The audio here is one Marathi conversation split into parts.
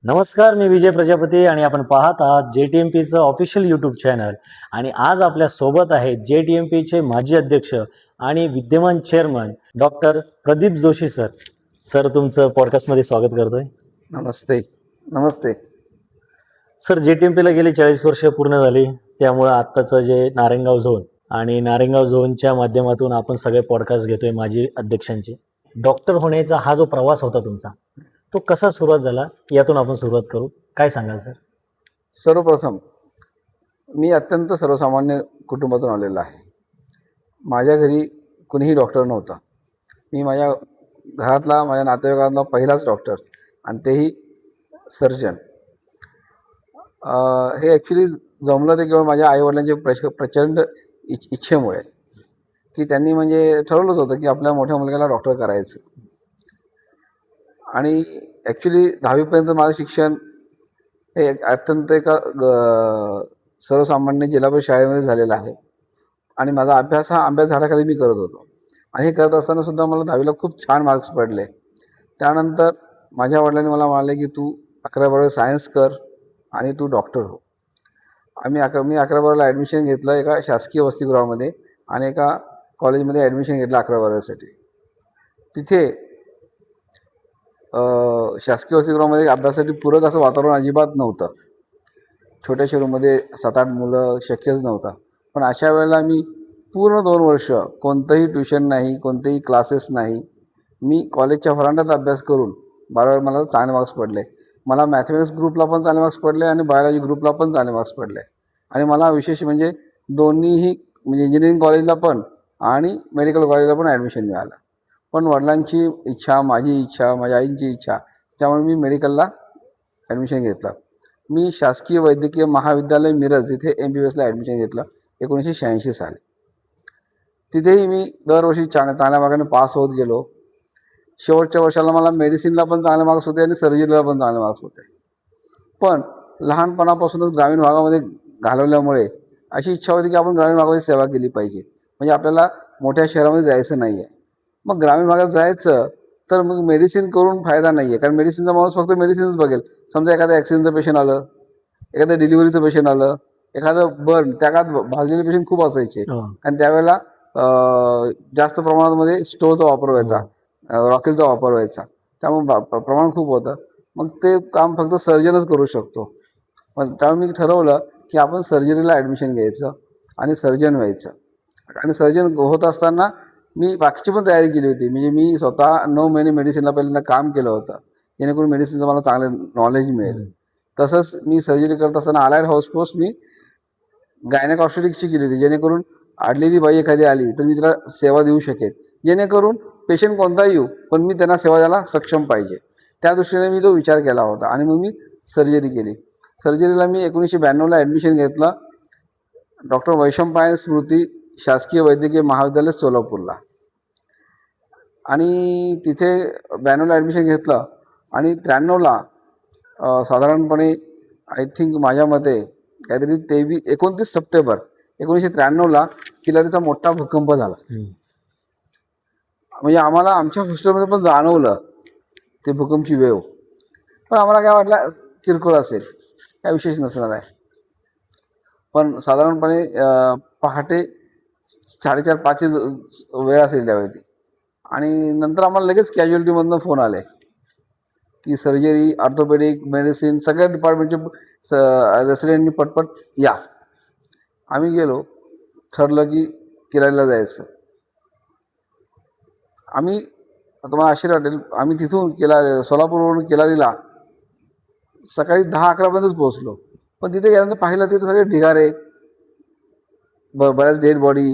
नमस्कार, मी विजय प्रजापती आणि आपण पाहत आहात JTMPचं ऑफिशियल यूट्यूब चॅनल. आणि आज आपल्या सोबत आहेत JTMPचे माजी अध्यक्ष आणि विद्यमान chairman doctor Pradeep Joshi sir. Sir, तुमचं पॉडकास्टमध्ये स्वागत करतोय. नमस्ते. नमस्ते. सर, JTMPला गेली 40 वर्ष पूर्ण झाली, त्यामुळे आत्ताचं जे नारायणगाव झोन आणि नारायणगाव झोनच्या माध्यमातून आपण सगळे पॉडकास्ट घेतोय माजी अध्यक्षांचे. डॉक्टर होण्याचा हा जो प्रवास होता तुमचा, तो कसा सुरुवात झाला यातून आपण सुरुवात करू. काय सांगाल सर? सर्वप्रथम मी अत्यंत सर्वसामान्य कुटुंबातून आलेलो आहे. माझ्या घरी कुणीही डॉक्टर नव्हता. मी माझ्या घरातला, माझ्या नातेवाईकातला पहिलाच डॉक्टर, आणि तेही सर्जन. हे ॲक्च्युली जमलं ते केवळ माझ्या आईवडिलांच्या प्रचंड इच्छेमुळे, की त्यांनी म्हणजे ठरवलंच होतं की आपल्या मोठ्या मुलग्याला डॉक्टर करायचं. आणि ॲक्च्युली 10वीपर्यंत माझं शिक्षण हे अत्यंत एका सर्वसामान्य जिल्हा परिषद शाळेमध्ये झालेला आहे. आणि माझा अभ्यास हा आंब्या झाडाखाली मी करत होतो. आणि हे करत असताना सुद्धा मला 10वीला खूप छान मार्क्स पडले. त्यानंतर माझ्या वडिलांनी मला म्हणाले की तू 11वी-12वी सायन्स कर आणि तू डॉक्टर हो. मी 11वी-12वीला ॲडमिशन घेतलं एका शासकीय वसतिगृहामध्ये, आणि एका कॉलेजमध्ये ॲडमिशन घेतलं 11वी-12वीसाठी. तिथे शासकीय वसतिगृहामध्ये अभ्यासासाठी पूरक असं वातावरण अजिबात नव्हतं. छोट्याशा रूममध्ये 7-8 मुलं शक्यच नव्हता. पण अशा वेळेला मी पूर्ण 2 वर्ष कोणतंही ट्युशन नाही, कोणतेही क्लासेस नाही, मी कॉलेजच्या व्हरांड्यात अभ्यास करून 12वी मला चांगले मार्क्स पडले. मला मॅथमॅटिक्स ग्रुपला पण चांगले मार्क्स पडले आणि बायोलॉजी ग्रुपला पण चांगले मार्क्स पडले. आणि मला विशेष म्हणजे दोन्हीही, म्हणजे इंजिनिअरिंग कॉलेजला पण आणि मेडिकल कॉलेजला पण ॲडमिशन मिळालं. पण वडिलांची इच्छा, माझी इच्छा, माझ्या आईंची इच्छा, त्यामुळे मी मेडिकलला ॲडमिशन घेतलं. मी शासकीय वैद्यकीय महाविद्यालय मिरज इथे MBBSला ॲडमिशन घेतलं 1986 साली. तिथेही मी दरवर्षी चांगल्या मार्गाने पास होत गेलो. शेवटच्या वर्षाला मला मेडिसिनला पण चांगले मार्क्स होते आणि सर्जरीला पण चांगले मार्क्स होते. पण लहानपणापासूनच ग्रामीण भागामध्ये घालवल्यामुळे अशी इच्छा होती की आपण ग्रामीण भागामध्ये सेवा केली पाहिजे. म्हणजे आपल्याला मोठ्या शहरामध्ये जायचं नाही आहे. मग ग्रामीण भागात जायचं तर मग मेडिसिन करून फायदा नाही आहे, कारण मेडिसिनचा माणूस फक्त मेडिसिनच बघेल. समजा एखादं ॲक्सिडेंटचं पेशंट आलं, एखादं डिलिव्हरीचं पेशंट आलं, एखादं बर्न, त्या काळात भाजलेले पेशंट खूप असायचे. कारण त्यावेळेला जास्त प्रमाणामध्ये स्टोवचा वापर व्हायचा, रॉकेलचा वापर व्हायचा, त्यामुळे प्रमाण खूप होतं. मग ते काम फक्त सर्जनच करू शकतो. पण त्यामुळे मी ठरवलं की आपण सर्जरीला ॲडमिशन घ्यायचं आणि सर्जन व्हायचं. आणि सर्जन होत असताना मी बाकीची पण तयारी केली होती. म्हणजे मी स्वतः 9 महिने मेडिसिनला पहिल्यांदा काम केलं होतं, जेणेकरून मेडिसिनचं मला चांगलं नॉलेज मिळेल. तसंच मी सर्जरी करत असताना अलाइड हाऊस पोस्ट मी गायनेक ऑब्स्टेट्रिक्सची केली होती, जेणेकरून अडलेली बाई एखादी आली तर मी तिला सेवा देऊ शकेल, जेणेकरून पेशंट कोणताही येऊ पण मी त्यांना सेवा द्यायला सक्षम पाहिजे. त्या दृष्टीने मी तो विचार केला होता आणि मग मी सर्जरी केली. सर्जरीला मी 1992ला ॲडमिशन घेतलं डॉक्टर वैशंपायन स्मृती शासकीय वैद्यकीय महाविद्यालय सोलापूरला. आणि तिथे 92ला ॲडमिशन घेतलं आणि 93ला साधारणपणे आय थिंक माझ्या मते काहीतरी 29 सप्टेंबर 1993ला किल्लारीचा मोठा भूकंप झाला. म्हणजे आम्हाला आमच्या हॉस्टेलमध्ये पण जाणवलं ते भूकंपची वेव. पण आम्हाला काय वाटलं किरकोळ असेल, काय विशेष नसणार आहे. पण साधारणपणे पहाटे 4:30-5ची वेळ असेल त्यावेळी ती. आणि नंतर आम्हाला लगेच कॅज्युअलिटीमधनं फोन आले की सर्जरी, ऑर्थोपेडिक, मेडिसिन सगळ्या डिपार्टमेंटचे रेसिडेंटनी पटपट या. आम्ही गेलो. ठरलं की किल्लारीला जायचं. आम्ही, तुम्हाला आश्चर्य वाटेल, आम्ही तिथून सोलापूरवरून किल्लारीला सकाळी 10-11पर्यंतच पोहोचलो. पण तिथे गेल्यानंतर पाहिलं तिथे सगळे ढिगारे, बऱ्याच डेड बॉडी,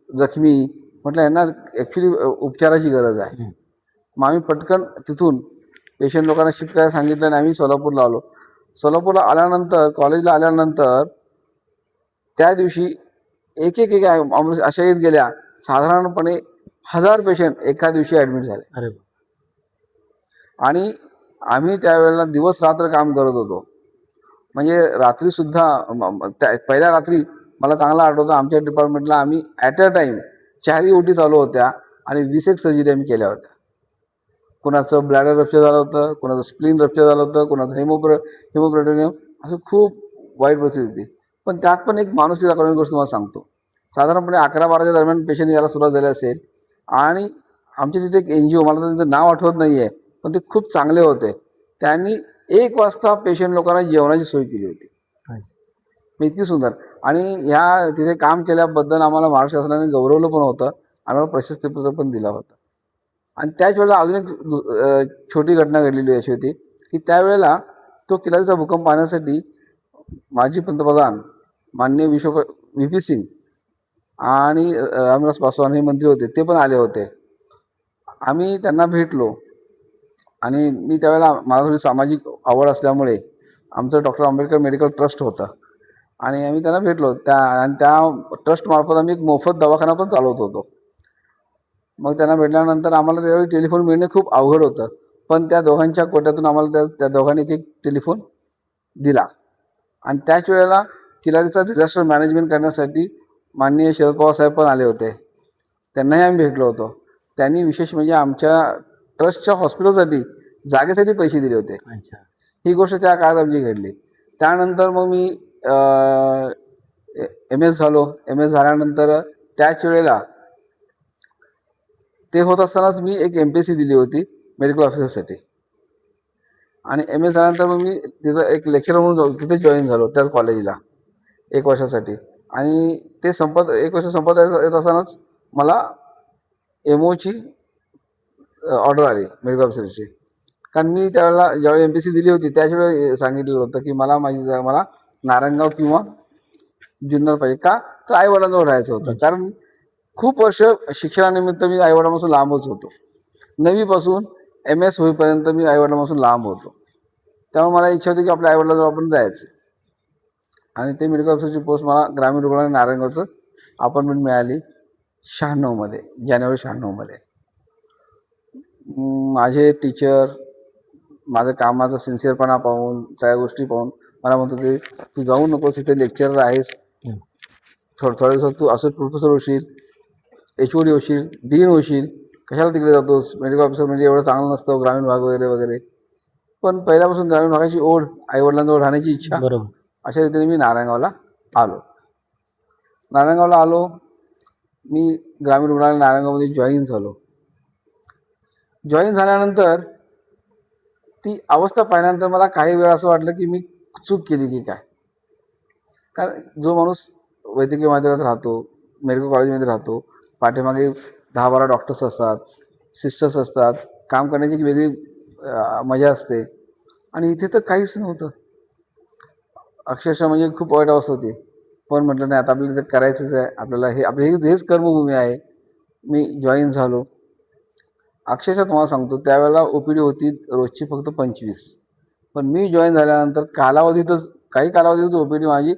जखमी. म्हटलं यांना ॲक्च्युली उपचाराची गरज आहे. मग आम्ही पटकन तिथून पेशंट लोकांना शिफ्ट करायला सांगितलं आणि आम्ही सोलापूरला आलो. सोलापूरला आल्यानंतर, कॉलेजला आल्यानंतर त्या दिवशी एक ॲम्ब्युलन्स अशा येत गेल्या, साधारणपणे 1000 पेशंट एका दिवशी ॲडमिट झाले. आणि आम्ही त्यावेळेला दिवस रात्र काम करत होतो. म्हणजे रात्रीसुद्धा पहिल्या रात्री मला चांगला आठवतं, आमच्या डिपार्टमेंटला आम्ही ॲट अ टाईम 4 OT चालू होत्या आणि 20 सर्जरी आम्ही केल्या होत्या. कोणाचं ब्लॅडर रप्चर झालं होतं, कोणाचं स्प्लीन रप्चर झालं होतं, कोणाचं हेमोप्रोटेनियम, असं खूप वाईट परिस्थिती होती. पण त्यात पण एक माणुसकी दाखवणारी गोष्ट तुम्हाला सांगतो. साधारणपणे 11-12च्या दरम्यान पेशंट यायला सुरुवात झाली असेल आणि आमच्या तिथे एक NGO, मला त्यांचं नाव आठवत नाही आहे, पण ते खूप चांगले होते. त्यांनी 1 वाजता पेशंट लोकांना जेवणाची सोय केली होती. इतकी सुंदर. आणि ह्या तिथे काम केल्याबद्दल आम्हाला महाराष्ट्र शासनाने गौरवलं पण होतं, आम्हाला प्रशस्तीपत्र पण दिलं होतं. आणि त्याच वेळेला अजून एक छोटी घटना घडलेली अशी होती की त्यावेळेला तो किल्लारीचा भूकंप पाहण्यासाठी माजी पंतप्रधान माननीय VP सिंग आणि रामविलास पासवान हे मंत्री होते, ते पण आले होते. आम्ही त्यांना भेटलो आणि मी त्यावेळेला मला थोडी सामाजिक आवड असल्यामुळे आमचं डॉक्टर आंबेडकर मेडिकल ट्रस्ट होतं आणि आम्ही त्यांना भेटलो. त्या ट्रस्टमार्फत आम्ही एक मोफत दवाखाना पण चालवत होतो. मग त्यांना भेटल्यानंतर आम्हाला त्यावेळी टेलिफोन मिळणे खूप अवघड होतं, पण त्या दोघांच्या कोट्यातून आम्हाला त्या दोघांनी एक टेलिफोन दिला. आणि त्याच वेळेला किल्लारीचा डिझास्टर मॅनेजमेंट करण्यासाठी माननीय शरद पवार साहेब पण आले होते, त्यांनाही आम्ही भेटलो होतो. त्यांनी विशेष म्हणजे आमच्या ट्रस्टच्या हॉस्पिटलसाठी जागेसाठी पैसे दिले होते. ही गोष्ट त्या काळात आमची घडली. त्यानंतर मग मी MS झालो. MS झाल्यानंतर त्याच वेळेला ते होत असतानाच मी एक MPSC दिली होती मेडिकल ऑफिसरसाठी. आणि MS झाल्यानंतर मग मी तिथं एक लेक्चरर म्हणून तिथे जॉईन झालो त्याच कॉलेजला 1 वर्षासाठी. आणि ते 1 वर्ष संपत येत असतानाच मला MOची ऑर्डर आली मेडिकल ऑफिसरची. कारण मी त्यावेळेला ज्यावेळी MPSC दिली होती त्याचवेळी सांगितलेलं होतं की मला मला नारायणगाव किंवा जुन्नर पाहिजे. का तर आईवडिलांजवळ राहायचं होतं. कारण खूप वर्ष शिक्षणानिमित्त मी आईवडिलांपासून लांबच होतो. 9वीपासून MS होईपर्यंत मी आईवडिलांपासून लांब होतो. त्यामुळे मला इच्छा होती की आपल्या आईवडिलांजवळ आपण जायचं. आणि ते मेडिकल ऑफिसरची पोस्ट मला ग्रामीण रुग्णालय नारायणगावचं अपॉइंटमेंट मिळाली 96 मध्ये, जानेवारी 96 मध्ये. माझे टीचर माझं कामाचा सिन्सिअरपणा पाहून, सगळ्या गोष्टी पाहून मला म्हणत होते तू जाऊ नकोस, इथे लेक्चरर आहेस, थोड्या दिवसात तू असं प्रोफेसर होशील, HOD होशील, डीन होशील, कशाला तिकडे जातोस, मेडिकल ऑफिसर म्हणजे एवढं चांगलं नसतं, ग्रामीण भाग वगैरे वगैरे. पण पहिल्यापासून ग्रामीण भागाची ओढ, आईवडिलांजवळ राहण्याची इच्छा, अशा रीतीने मी नारायणगावला आलो. मी ग्रामीण रुग्णालय नारायणगावमध्ये जॉईन झालो. जॉईन झाल्यानंतर ती अवस्था पाहिल्यानंतर मला काही वेळा असं वाटलं की मी चूक केली की काय. कारण जो माणूस वैद्यकीय महाविद्यालयात राहतो, मेडिकल कॉलेजमध्ये राहतो, पाठीमागे 10-12 डॉक्टर्स असतात, सिस्टर्स असतात, काम करण्याची एक वेगळी मजा असते. आणि इथे तर काहीच नव्हतं. अक्षरशः म्हणजे खूप वाईट अवस्था होती. पण म्हटलं नाही, आता आपल्याला ते करायचंच आहे, आपल्याला हेच कर्मभूमी आहे. मी जॉईन झालो. अक्षरशः तुम्हाला सांगतो त्यावेळेला OPD होती रोजची फक्त 25. पण मी जॉईन झाल्यानंतर काही कालावधीतच OPD माझी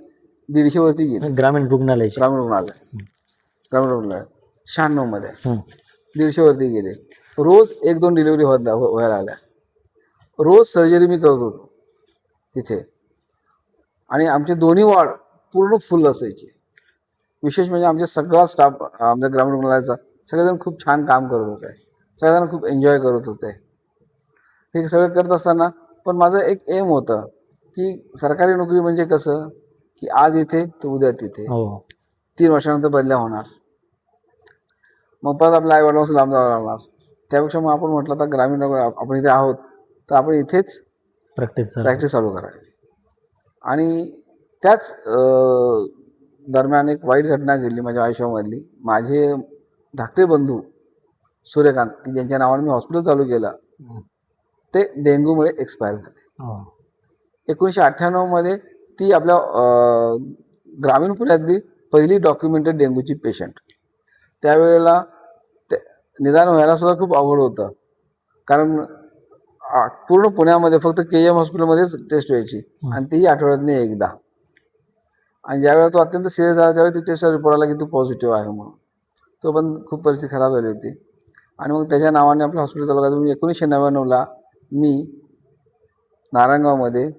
150 वरती गेली. ग्रामीण रुग्णालय 96 मध्ये 150 वरती गेले. रोज 1-2 डिलिव्हरी व्हायला लागल्या. रोज सर्जरी मी करत होतो तिथे. आणि आमचे दोन्ही वॉर्ड पूर्ण फुल असायचे. विशेष म्हणजे आमचा सगळा स्टाफ, आमच्या ग्रामीण रुग्णालयाचा सगळेजण खूप छान काम करत होते, सगळेजण खूप एन्जॉय करत होते. हे सगळं करत असताना पण माझं एक एम होतं की सरकारी नोकरी म्हणजे कसं की आज इथे तर उद्या तिथे, 3 वर्षानंतर बदल्या होणार, मग परत आपल्या आईवडिलांपासून लांब जावं लागणार. त्यापेक्षा मग आपण म्हटलं तर ग्रामीण आपण इथे आहोत तर आपण इथेच प्रॅक्टिस चालू करावी. आणि त्याच दरम्यान एक वाईट घटना घडली माझ्या आयुष्यामधली. माझे धाकटे बंधू सूर्यकांत, की ज्यांच्या नावाने मी हॉस्पिटल चालू केलं, ते डेंग्यूमुळे एक्सपायर झाले. 1998 मध्ये ती आपल्या ग्रामीण पुण्यातली पहिली डॉक्युमेंटेड डेंग्यूची पेशंट. त्यावेळेला निदान व्हायला सुद्धा खूप अवघड होतं. कारण पूर्ण पुण्यामध्ये फक्त KM हॉस्पिटलमध्येच टेस्ट व्हायची आणि तीही आठवड्यातून एकदा. आणि ज्यावेळेला तो अत्यंत सिरियस झाला त्यावेळी ती टेस्टचा रिपोर्ट आला की तो पॉझिटिव्ह आहे म्हणून. तो पण खूप परिस्थिती खराब झाली होती. आणि मग त्याच्या नावाने आपलं हॉस्पिटल चालू करायचं. 1999ला मी नारायणगावमध्ये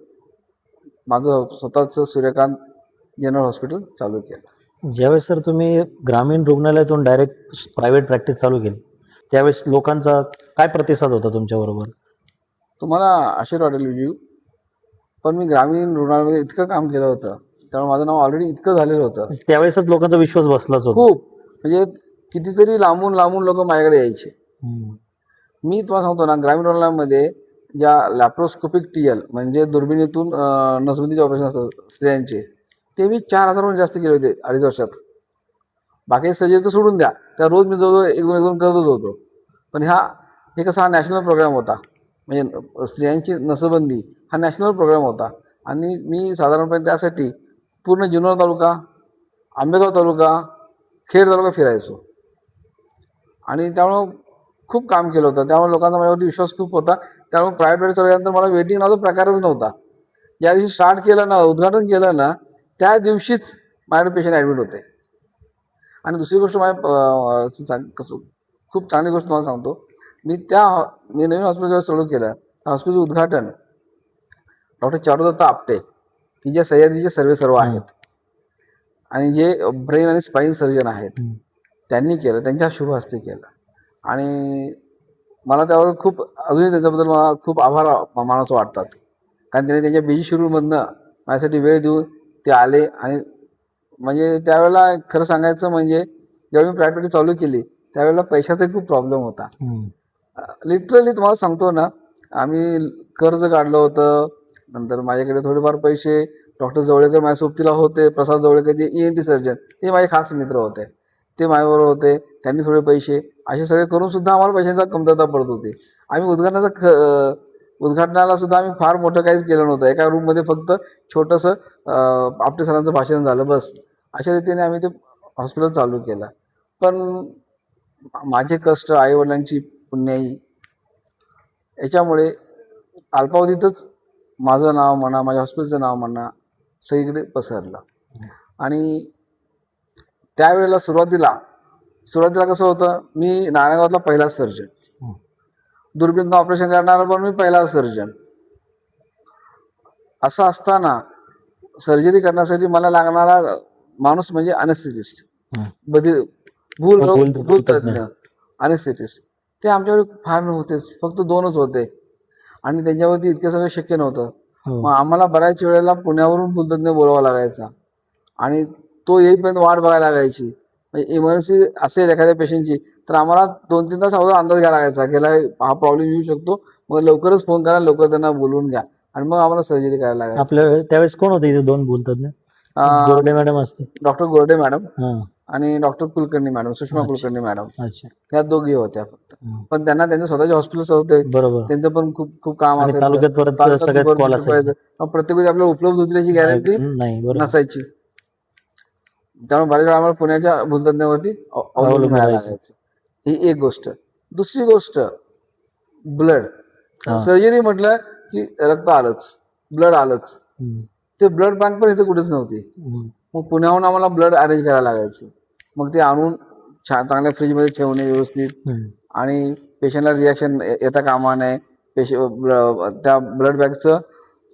माझं स्वतःचं सूर्यकांत जनरल हॉस्पिटल चालू केलं. ज्यावेळेस सर तुम्ही ग्रामीण रुग्णालयातून डायरेक्ट प्रायव्हेट प्रॅक्टिस चालू केली त्यावेळेस लोकांचा काय प्रतिसाद होता तुमच्याबरोबर? तुम्हाला आश्चर्य वाटेल विजू, पण मी ग्रामीण रुग्णालयामध्ये इतकं काम केलं होतं, त्यामुळे माझं नाव ऑलरेडी इतकं झालेलं होतं. त्यावेळेसच लोकांचा विश्वास बसलाच होता. खूप म्हणजे कितीतरी लांबून लांबून लोक माझ्याकडे यायचे. हम्म. मी तुम्हाला सांगतो ना, ग्रामीण रुग्णालयामध्ये ज्या लॅप्रोस्कोपिक टीएल म्हणजे दुर्बिणीतून नसबंदीचे ऑपरेशन असतात स्त्रियांचे, ते मी 4,000हून जास्त केले होते 2.5 वर्षात. बाकी सर्जरी तर सोडून द्या, त्या रोज मी जवळजवळ एक दोन करतच होतो. पण हे कसा हा नॅशनल प्रोग्राम होता, म्हणजे स्त्रियांची नसबंदी हा नॅशनल प्रोग्राम होता. आणि मी साधारणपणे त्यासाठी पूर्ण जुन्नर तालुका, आंबेगाव तालुका, खेड तालुका फिरायचो. आणि त्यामुळं खूप काम केलं होतं. त्यामुळे लोकांचा माझ्यावरती विश्वास खूप होता. त्यामुळे प्रायव्हेट चालल्यानंतर मला वेटिंग नावाचा प्रकारच नव्हता. ज्या दिवशी स्टार्ट केलं ना, उद्घाटन केलं ना, त्या दिवशीच माझ्याकडे पेशंट ॲडमिट होते. आणि दुसरी गोष्ट कसं खूप चांगली गोष्ट तुम्हाला सांगतो. मी नवीन हॉस्पिटल जेव्हा चालू केलं, त्या हॉस्पिटलचं उद्घाटन डॉक्टर चारुदत्त आपटे, की जे सह्याद्रीचे सर्व आहेत आणि जे ब्रेन आणि स्पाईन सर्जन आहेत, त्यांनी केलं, त्यांच्या शुभ हस्ते केलं. आणि मला त्यावर खूप अजूनही त्याच्याबद्दल मला खूप आभार मानावं वाटतात. कारण त्यांनी त्यांच्या बिझी शेड्यूलमधनं माझ्यासाठी वेळ देऊन ते आले. आणि म्हणजे त्यावेळेला खरं सांगायचं म्हणजे जेव्हा मी प्रायव्हेट चालू केली त्यावेळेला पैशाचा खूप प्रॉब्लेम होता. लिटरली तुम्हाला सांगतो ना, आम्ही कर्ज काढलं होतं. नंतर माझ्याकडे थोडेफार पैसे डॉक्टर जवळेकर माझ्या सोबतीला होते, प्रसाद जवळेकर जे ENT सर्जन, ते माझे खास मित्र होते, ते माझ्याबरोबर होते. त्यांनी थोडे पैसे असे सगळे करून सुद्धा आम्हाला पैशांचा कमतरता पडत होती. आम्ही उद्घाटनाला सुद्धा आम्ही फार मोठं काहीच केलं नव्हतं. एका रूममध्ये फक्त छोटंसं आपटे सरांचं भाषण झालं बस. अशा रीतीने आम्ही ते हॉस्पिटल चालू केलं. पण माझे कष्ट, आईवडिलांची पुण्याई, याच्यामुळे अल्पावधीतच माझं नाव म्हणा, माझ्या हॉस्पिटलचं नाव म्हणा, सगळीकडे पसरलं. आणि त्यावेळेला सुरुवातीला कसं होतं, मी नारायणगावातला पहिला सर्जन, दुर्बीणचं ऑपरेशन करणारा पण मी पहिला सर्जन. असं असताना सर्जरी करण्यासाठी मला लागणारा माणूस म्हणजे अनेस्थेटिस्ट, भूलतज्ञ अनेस्थेटिस्ट. ते आमच्याकडे फार नव्हतेच, फक्त 2च होते. आणि त्यांच्यावरती इतकं सगळं शक्य नव्हतं. मग आम्हाला बऱ्याच वेळेला पुण्यावरून भूलतज्ञ बोलावा लागायचा आणि तो येईपर्यंत वाट बघायला लागायची. म्हणजे इमर्जन्सी असेल एखाद्या पेशंटची तर आम्हाला 2-3 तास अगोदर अंदाज घ्यायला लागायचा की हा प्रॉब्लेम येऊ शकतो, मग लवकरच फोन करा, लवकर त्यांना बोलवून घ्या आणि मग आम्हाला सर्जरी करायला लागायची. आपल्या त्यावेळेस कोण होते इथे 2 बोलतज्ञ? गोरडे मॅडम असते, डॉक्टर गोरडे मॅडम आणि doctor Kulkarni madam, Sushma Kulkarni madam, अच्छा, त्या दोघी होत्या फक्त. पण त्यांना त्यांचे स्वतःचे हॉस्पिटल्स होते, बरोबर. त्यांचं पण खूप काम आणि असायचं. तालुक्यात परत तालुक्यात सगळ्यात भरपूर कॉल असायचे. मग प्रत्येक वेळी आपल्याला उपलब्ध होती त्याची गॅरंटी नाही, बरोबर. नसायची. त्यामुळे बऱ्याच वेळा आम्हाला पुण्याच्या भूलतज्ञावरती अवलंबून राहायला लागायचं. ही एक गोष्ट. दुसरी गोष्ट, ब्लड सर्जरी म्हटलं की रक्त आलंच, ब्लड आलंच. ते ब्लड बँक पण इथे कुठेच नव्हती. मग पुण्याहून आम्हाला ब्लड अरेंज करायला लागायचं. मग ते आणून चांगल्या फ्रीजमध्ये ठेवणे व्यवस्थित, आणि पेशंटला रिॲक्शन येता कामा नये, त्या ब्लड बॅगचं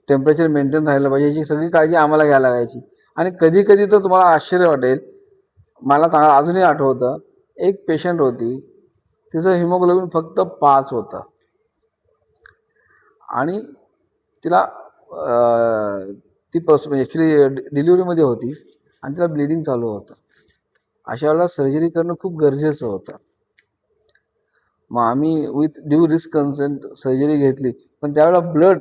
टेम्परेचर मेंटेन राहिलं पाहिजे, याची सगळी काळजी आम्हाला घ्यायला लागायची. आणि कधी कधी तर तुम्हाला आश्चर्य वाटेल, मला चांगलं अजूनही आठवतं, एक पेशंट होती, तिचं हिमोग्लोबिन फक्त 5 होतं आणि तिला ती ॲक्च्युली डिलिव्हरीमध्ये होती आणि तिला ब्लिडिंग चालू होतं. अशा वेळेला सर्जरी करणं खूप गरजेचं होतं. मग आम्ही with due risk consent surgery घेतली. पण त्यावेळेला ब्लड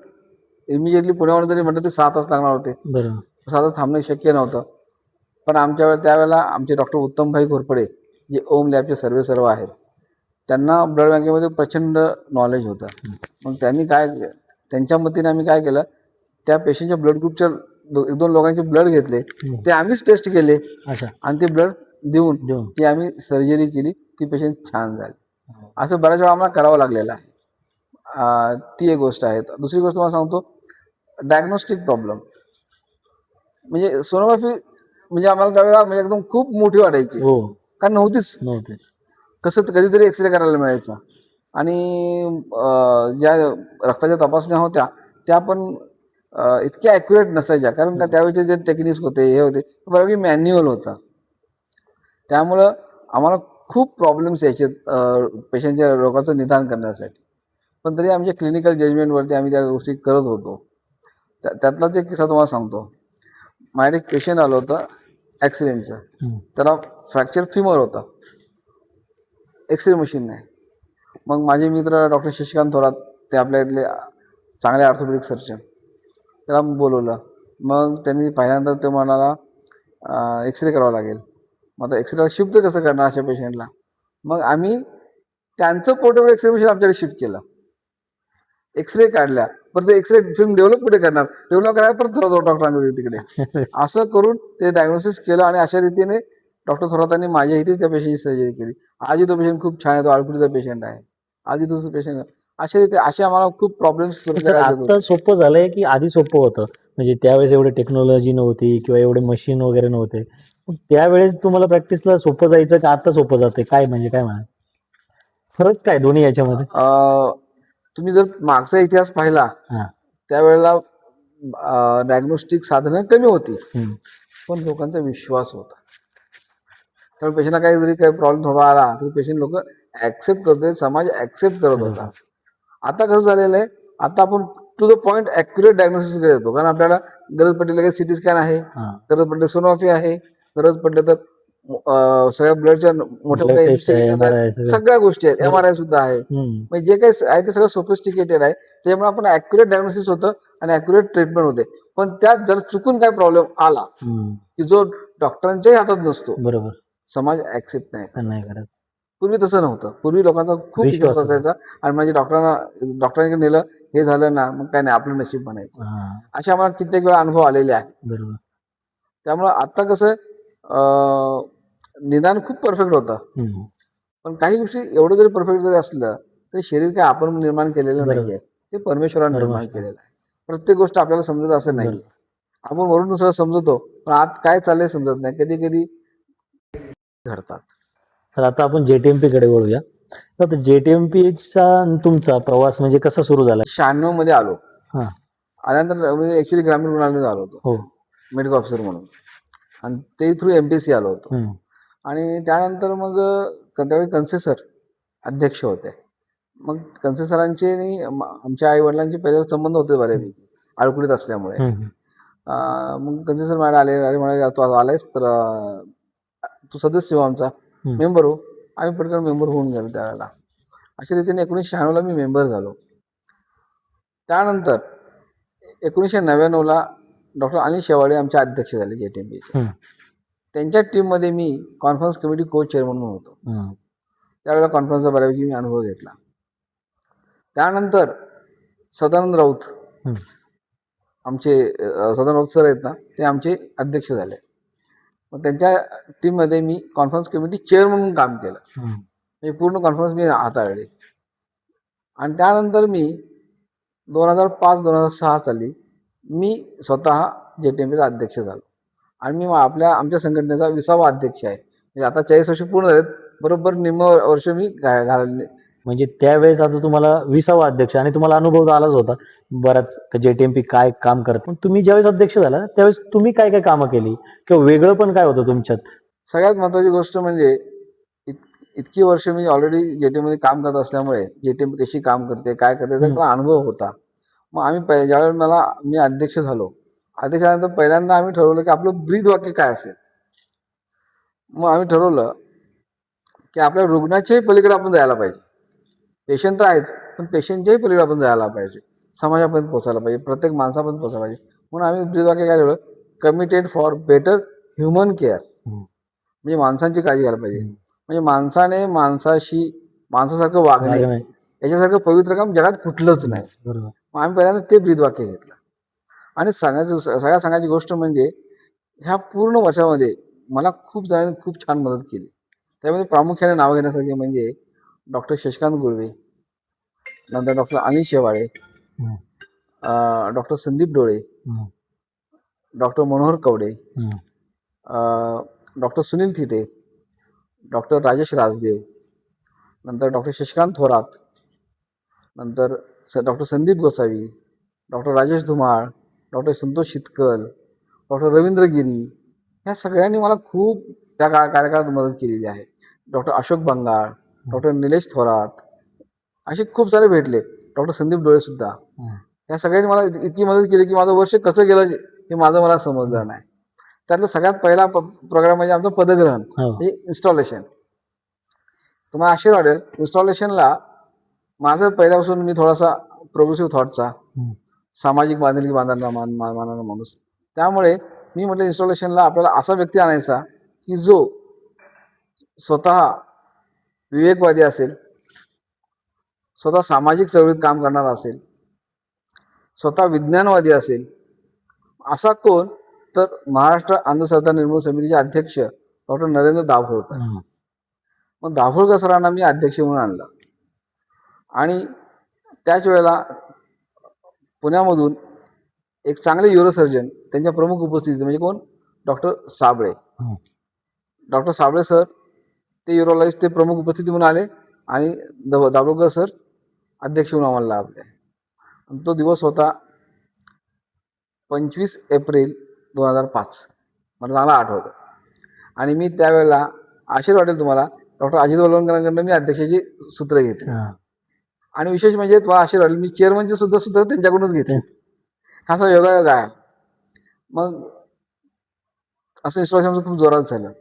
इमिजिएटली पुण्यावर तरी म्हटलं ते 7 तास लागणार होते. 7 तास थांबणं शक्य नव्हतं. पण त्यावेळेला आमचे डॉक्टर उत्तमभाई घोरपडे, जे ओम लॅबचे सर्व आहेत, त्यांना ब्लड बँकेमध्ये प्रचंड नॉलेज होतं. मग त्यांच्या मतीने आम्ही काय केलं, त्या पेशंटच्या ब्लड ग्रुपच्या 1-2 लोकांचे ब्लड घेतले, ते आम्हीच टेस्ट केले आणि ते ब्लड देऊन ती आम्ही सर्जरी केली. ती पेशंट छान झाली. असं बऱ्याच वेळा आम्हाला करावं लागलेलं आहे. ती एक गोष्ट आहे. दुसरी गोष्ट मला सांगतो, डायग्नोस्टिक प्रॉब्लेम म्हणजे सोनोग्राफी म्हणजे आम्हाला त्यावेळेला म्हणजे एकदम खूप मोठी वाटायची, कारण नव्हतीच. कसं कधीतरी एक्सरे करायला मिळायचा. आणि ज्या रक्ताच्या तपासण्या होत्या त्या पण इतक्या ॲक्युरेट नसायच्या, कारण का त्यावेळेचे जे टेक्निक्स होते, हे होते बऱ्यापैकी मॅन्युअल होता. त्यामुळं आम्हाला खूप प्रॉब्लेम्स यायचे पेशंटच्या रोगाचं निदान करण्यासाठी. पण तरी आमच्या क्लिनिकल जजमेंटवरती आम्ही त्या गोष्टी करत होतो. त्यातलाच एक किस्सा तुम्हाला सांगतो. माझ्याकडे एक पेशंट आलं होतं ॲक्सिडेंटचं. त्याला फ्रॅक्चर फिमर होता. एक्सरे मशीन नाही. मग माझे मित्र डॉक्टर शशिकांत थोरात, ते आपल्या इथले चांगले ऑर्थोपेडिक सर्जन, त्याला बोलवलं. मग त्यांनी पहिल्यांदा ते म्हणाला एक्सरे करावा लागेल. मग आता एक्सरेला शिफ्ट कसं करणार अशा पेशंटला? मग आम्ही त्यांचं पोर्टेबल एक्सरे मशीन आमच्याकडे शिफ्ट केलं. एक्सरे काढल्या, परत ते एक्सरे फिल्म डेव्हलप कुठे करणार? डेव्हलप करायला परत थोरात डॉक्टरांकडे तिकडे. असं करून ते डायग्नोसिस केलं आणि अशा रीतीने डॉक्टर थोरातांनी माझ्या इथेच त्या पेशंटची सर्जरी केली. आजही तो पेशंट खूप छान आहे. तो आळकुटीचा पेशंट आहे. आजही दुसरं पेशंट. अशा रीती असे आम्हाला खूप प्रॉब्लेम्स आता सोपं झालंय की आधी सोपं होतं? म्हणजे त्यावेळेस एवढी टेक्नॉलॉजी नव्हती किंवा एवढे मशीन वगैरे नव्हते. त्यावेळेस तुम्हाला प्रॅक्टिसला सोपं जायचं का आता सोपं जाते? काय म्हणजे काय म्हणा, फरक काय दोन्ही याच्यामध्ये? तुम्ही जर मागचा इतिहास पाहिला, त्यावेळेला डायग्नोस्टिक साधनं कमी होती, पण लोकांचा विश्वास होता. तर पेशंटला काही प्रॉब्लेम थोडा आला तर पेशंट लोक ऍक्सेप्ट करतोय, समाज ऍक्सेप्ट करत होता. आता कसं झालेलं आहे, आता आपण to the point accurate diagnosis येतो. कारण आपल्याला गरज पडली लगेच सिटी स्कॅन आहे, गरज पडली सोनोग्राफी आहे, गरज पडली तर सगळ्या ब्लडच्या मोठ्या मोठ्या इन्व्हेस्टिगेशन आहेत, सगळ्या गोष्टी आहेत. MRI सुद्धा आहे. म्हणजे जे काही आहे ते सगळं सोफिस्टिकेटेड आहे. त्यामुळे आपण ॲक्युरेट डायग्नोसिस होतं आणि ॲक्युरेट ट्रीटमेंट होते. पण त्यात जर चुकून काय प्रॉब्लेम आला की जो डॉक्टरांच्याही हातात नसतो, बरोबर, समाज ऍक्सेप्ट नाही करत. पूर्वी तसं नव्हतं. पूर्वी लोकांचा खूप विश्वास असायचा आणि म्हणजे डॉक्टरांकडे नेलं, हे झालं ना, मग काय नाही, आपलं नशीब म्हणायचं. असे आम्हाला कित्येक वेळा अनुभव आलेले आहेत. त्यामुळं आता कसं निदान खूप परफेक्ट होतं. पण काही गोष्टी एवढं जरी परफेक्ट जरी असलं तरी शरीर काय आपण निर्माण केलेलं नाहीये, ते परमेश्वराने निर्माण केलेलं आहे. प्रत्येक गोष्ट आपल्याला समजत असं नाहीये. आपण वरून सगळं समजतो, पण आत काय चाललंय समजत नाही. कधी कधी घडतात. तर आता आपण JTMP कडे वळूया. तर JTMPचा तुमचा प्रवास म्हणजे कसा सुरू झाला? 96 मध्ये आलो. आल्यानंतर मी ऍक्च्युली ग्रामीण रुग्णालयात आलो होतो मेडिकल ऑफिसर म्हणून, आणि ते थ्रू MPSC आलो होतो. आणि त्यानंतर मग त्यावेळी कन्सेसर अध्यक्ष होते. मग कन्सेसरांचे आणि आमच्या आई वडिलांचे पहिले संबंध होते बऱ्यापैकी, आळकुडीत असल्यामुळे. मग कन्सेसर मॅडम आले म्हणाले, तू आलायस तर तू सदस्य हो, आमचा मेंबर हो. आम्ही पटकन मेंबर होऊन गेलो त्यावेळेला. अशा रीतीने 1996 मी मेंबर झालो. त्यानंतर 1999 डॉक्टर अनिल शेवाळे आमचे अध्यक्ष झाले JTMP. त्यांच्या टीममध्ये मी कॉन्फरन्स कमिटी को चेअरमन म्हणून होतो. त्यावेळेला कॉन्फरन्सचा बऱ्यापैकी मी अनुभव घेतला. त्यानंतर सदानंद राऊत, आमचे सदानंद राऊत सर आहेत ना, ते आमचे अध्यक्ष झाले. मग त्यांच्या टीममध्ये मी कॉन्फरन्स कमिटी चेअरमन म्हणून काम केलं. म्हणजे पूर्ण कॉन्फरन्स मी हाताळली. आणि त्यानंतर मी 2005-2006 साली मी स्वतः JTMPचा अध्यक्ष झालो. आणि मी आमच्या संघटनेचा 20वा अध्यक्ष आहे. म्हणजे आता 40 वर्ष पूर्ण झालेत, बरोबर निम्म वर्ष मी घालवले. म्हणजे त्यावेळेस आता तुम्हाला 20वा अध्यक्ष, आणि तुम्हाला अनुभव तर आलाच होता बराच JTMP काय काम करते. तुम्ही ज्यावेळेस अध्यक्ष झाला त्यावेळेस तुम्ही काय काय कामं केली किंवा वेगळं पण काय होतं तुमच्यात? सगळ्यात महत्वाची गोष्ट म्हणजे इतकी वर्ष मी ऑलरेडी JTMP मध्ये काम करत असल्यामुळे JTMP कशी काम करते, काय करते, त्याचा अनुभव होता. मग आम्ही ज्यावेळेस मी अध्यक्ष झालो, अध्यक्षानंतर पहिल्यांदा आम्ही ठरवलं की आपलं ब्रीद वाक्य काय असेल. मग आम्ही ठरवलं की आपल्या रुग्णाच्याही पलीकडे आपण जायला पाहिजे. पेशंट तर आहेच, पण पेशंटच्याही पलीकडे आपण जायला पाहिजे, समाजापर्यंत पोहोचायला पाहिजे, प्रत्येक माणसापर्यंत पोहोचायला पाहिजे. म्हणून आम्ही ब्रीद वाक्य काय ठरवलं, committed for better human care. म्हणजे माणसांची काळजी घ्यायला पाहिजे. म्हणजे माणसाने माणसासारखं वागणे, याच्यासारखं पवित्र काम जगात कुठलंच नाही. मग आम्ही पहिल्यांदा ते ब्रीद वाक्य घेतलं. आणि सगळ्यात सांगायची गोष्ट म्हणजे ह्या पूर्ण वर्षामध्ये मला खूप जणांनी खूप छान मदत केली. त्यामध्ये प्रामुख्याने नाव घेण्यासारखे म्हणजे डॉक्टर शशिकांत गुळवे, नंतर doctor Anil Shewale, doctor Sandeep Dole, doctor Manohar Kawade, doctor Sunil Thite, doctor Rajesh Rajdev, नंतर डॉक्टर शशिकांत थोरात, नंतर doctor Sandeep Gosavi, doctor Rajesh Dhumal, doctor Santosh Shitkal, doctor Ravindra Giri, ह्या सगळ्यांनी मला खूप त्या कार्यकाळात मदत केलेली आहे. डॉक्टर अशोक बंगाळ, डॉक्टर निलेश थोरात, असे खूप सारे भेटले. डॉक्टर संदीप डोळे सुद्धा. या सगळ्यांनी मला इतकी मदत केली की माझं वर्ष कसं गेलं हे माझं मला समजलं नाही. त्यातला सगळ्यात पहिला प्रोग्राम म्हणजे आमचं पदग्रहण, म्हणजे इन्स्टॉलेशन. तुम्हाला आश्चर्य वाटेल, इन्स्टॉलेशनला माझं पहिल्यापासून मी थोडासा प्रोग्रेसिव्ह थॉटचा, सामाजिक बांधिलकी मानणारा माणूस. त्यामुळे मी म्हटलं इन्स्टॉलेशनला आपल्याला असा व्यक्ती आणायचा की जो स्वतः विवेकवादी असेल, स्वतः सामाजिक चळवळीत काम करणारा असेल, स्वतः विज्ञानवादी असेल. असा कोण? तर महाराष्ट्र अंधश्रद्धा निर्मूलन समितीचे अध्यक्ष डॉक्टर नरेंद्र दाभोळकर. मग दाभोळकर सरांना मी अध्यक्ष म्हणून आणलं. आणि त्याच वेळेला पुण्यामधून एक चांगले न्यूरोसर्जन त्यांच्या प्रमुख उपस्थितीत, म्हणजे कोण? Doctor Sable. Doctor Sable sir ते न्यूरोलॉजिस्ट, ते प्रमुख उपस्थिती म्हणून आले आणि दाभोळकर सर अध्यक्ष म्हणून आम्हाला लाभले. तो दिवस होता 25 एप्रिल 2005. मला चांगला आठवतं. आणि मी त्यावेळेला आश्चर्य वाटेल तुम्हाला, डॉक्टर अजित वलवणकरांकडनं मी अध्यक्षाची सूत्र घेतली. आणि विशेष म्हणजे तुम्हाला आश्चर्य वाटेल, मी चेअरमनचे सुद्धा सूत्र त्यांच्याकडूनच घेतले. असा योगायोग आहे. मग असं इन्स्टॉलेशन खूप जोरात झालं.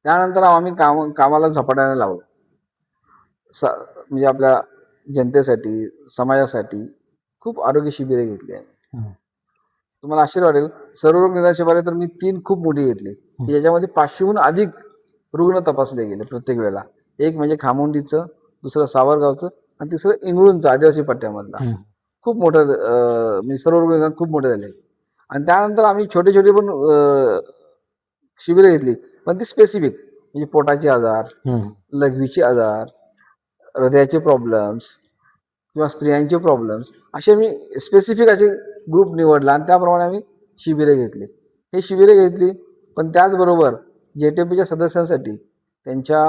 त्यानंतर आम्ही कामाला झपाट्याने लावलो. म्हणजे आपल्या जनतेसाठी, समाजासाठी खूप आरोग्य शिबिरे घेतली आहे. तुम्हाला आश्चर्य वाटेल, सर्वरोग निदान शिबिरे तर मी 3 खूप मोठी घेतली, की ज्याच्यामध्ये 500हून अधिक रुग्ण तपासले गेले प्रत्येक वेळेला. एक म्हणजे खामोंडीचं, दुसरं सावरगावचं आणि तिसरं इंगळूणचं आदिवासी पट्ट्यामधला. खूप मोठं म्हणजे सर्व रुग्ण खूप मोठे झाले. आणि त्यानंतर आम्ही छोटे छोटे पण शिबिरे घेतली, पण ती स्पेसिफिक, म्हणजे पोटाचे आजार, लघवीचे आजार, हृदयाचे प्रॉब्लेम्स किंवा स्त्रियांचे प्रॉब्लेम्स, असे मी स्पेसिफिक असे ग्रुप निवडला आणि त्याप्रमाणे आम्ही शिबिरे घेतली. हे शिबिरे घेतली, पण त्याचबरोबर JTMPच्या सदस्यांसाठी, त्यांच्या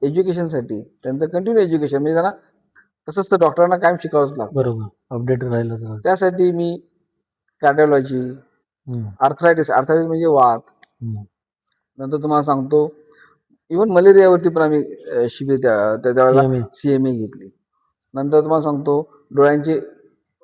एज्युकेशनसाठी, त्यांचं कंटिन्यू एज्युकेशन, म्हणजे त्यांना कसं असतं, डॉक्टरांना कायम शिकावंच लागतं. बरोबर, अपडेट राहिलं. त्यासाठी मी कार्डिओलॉजी, आर्थरायटिस म्हणजे वात, नंतर तुम्हाला सांगतो इव्हन मलेरियावरती पण आम्ही शिबिर त्यावेळेला CME घेतली. नंतर तुम्हाला सांगतो डोळ्यांचे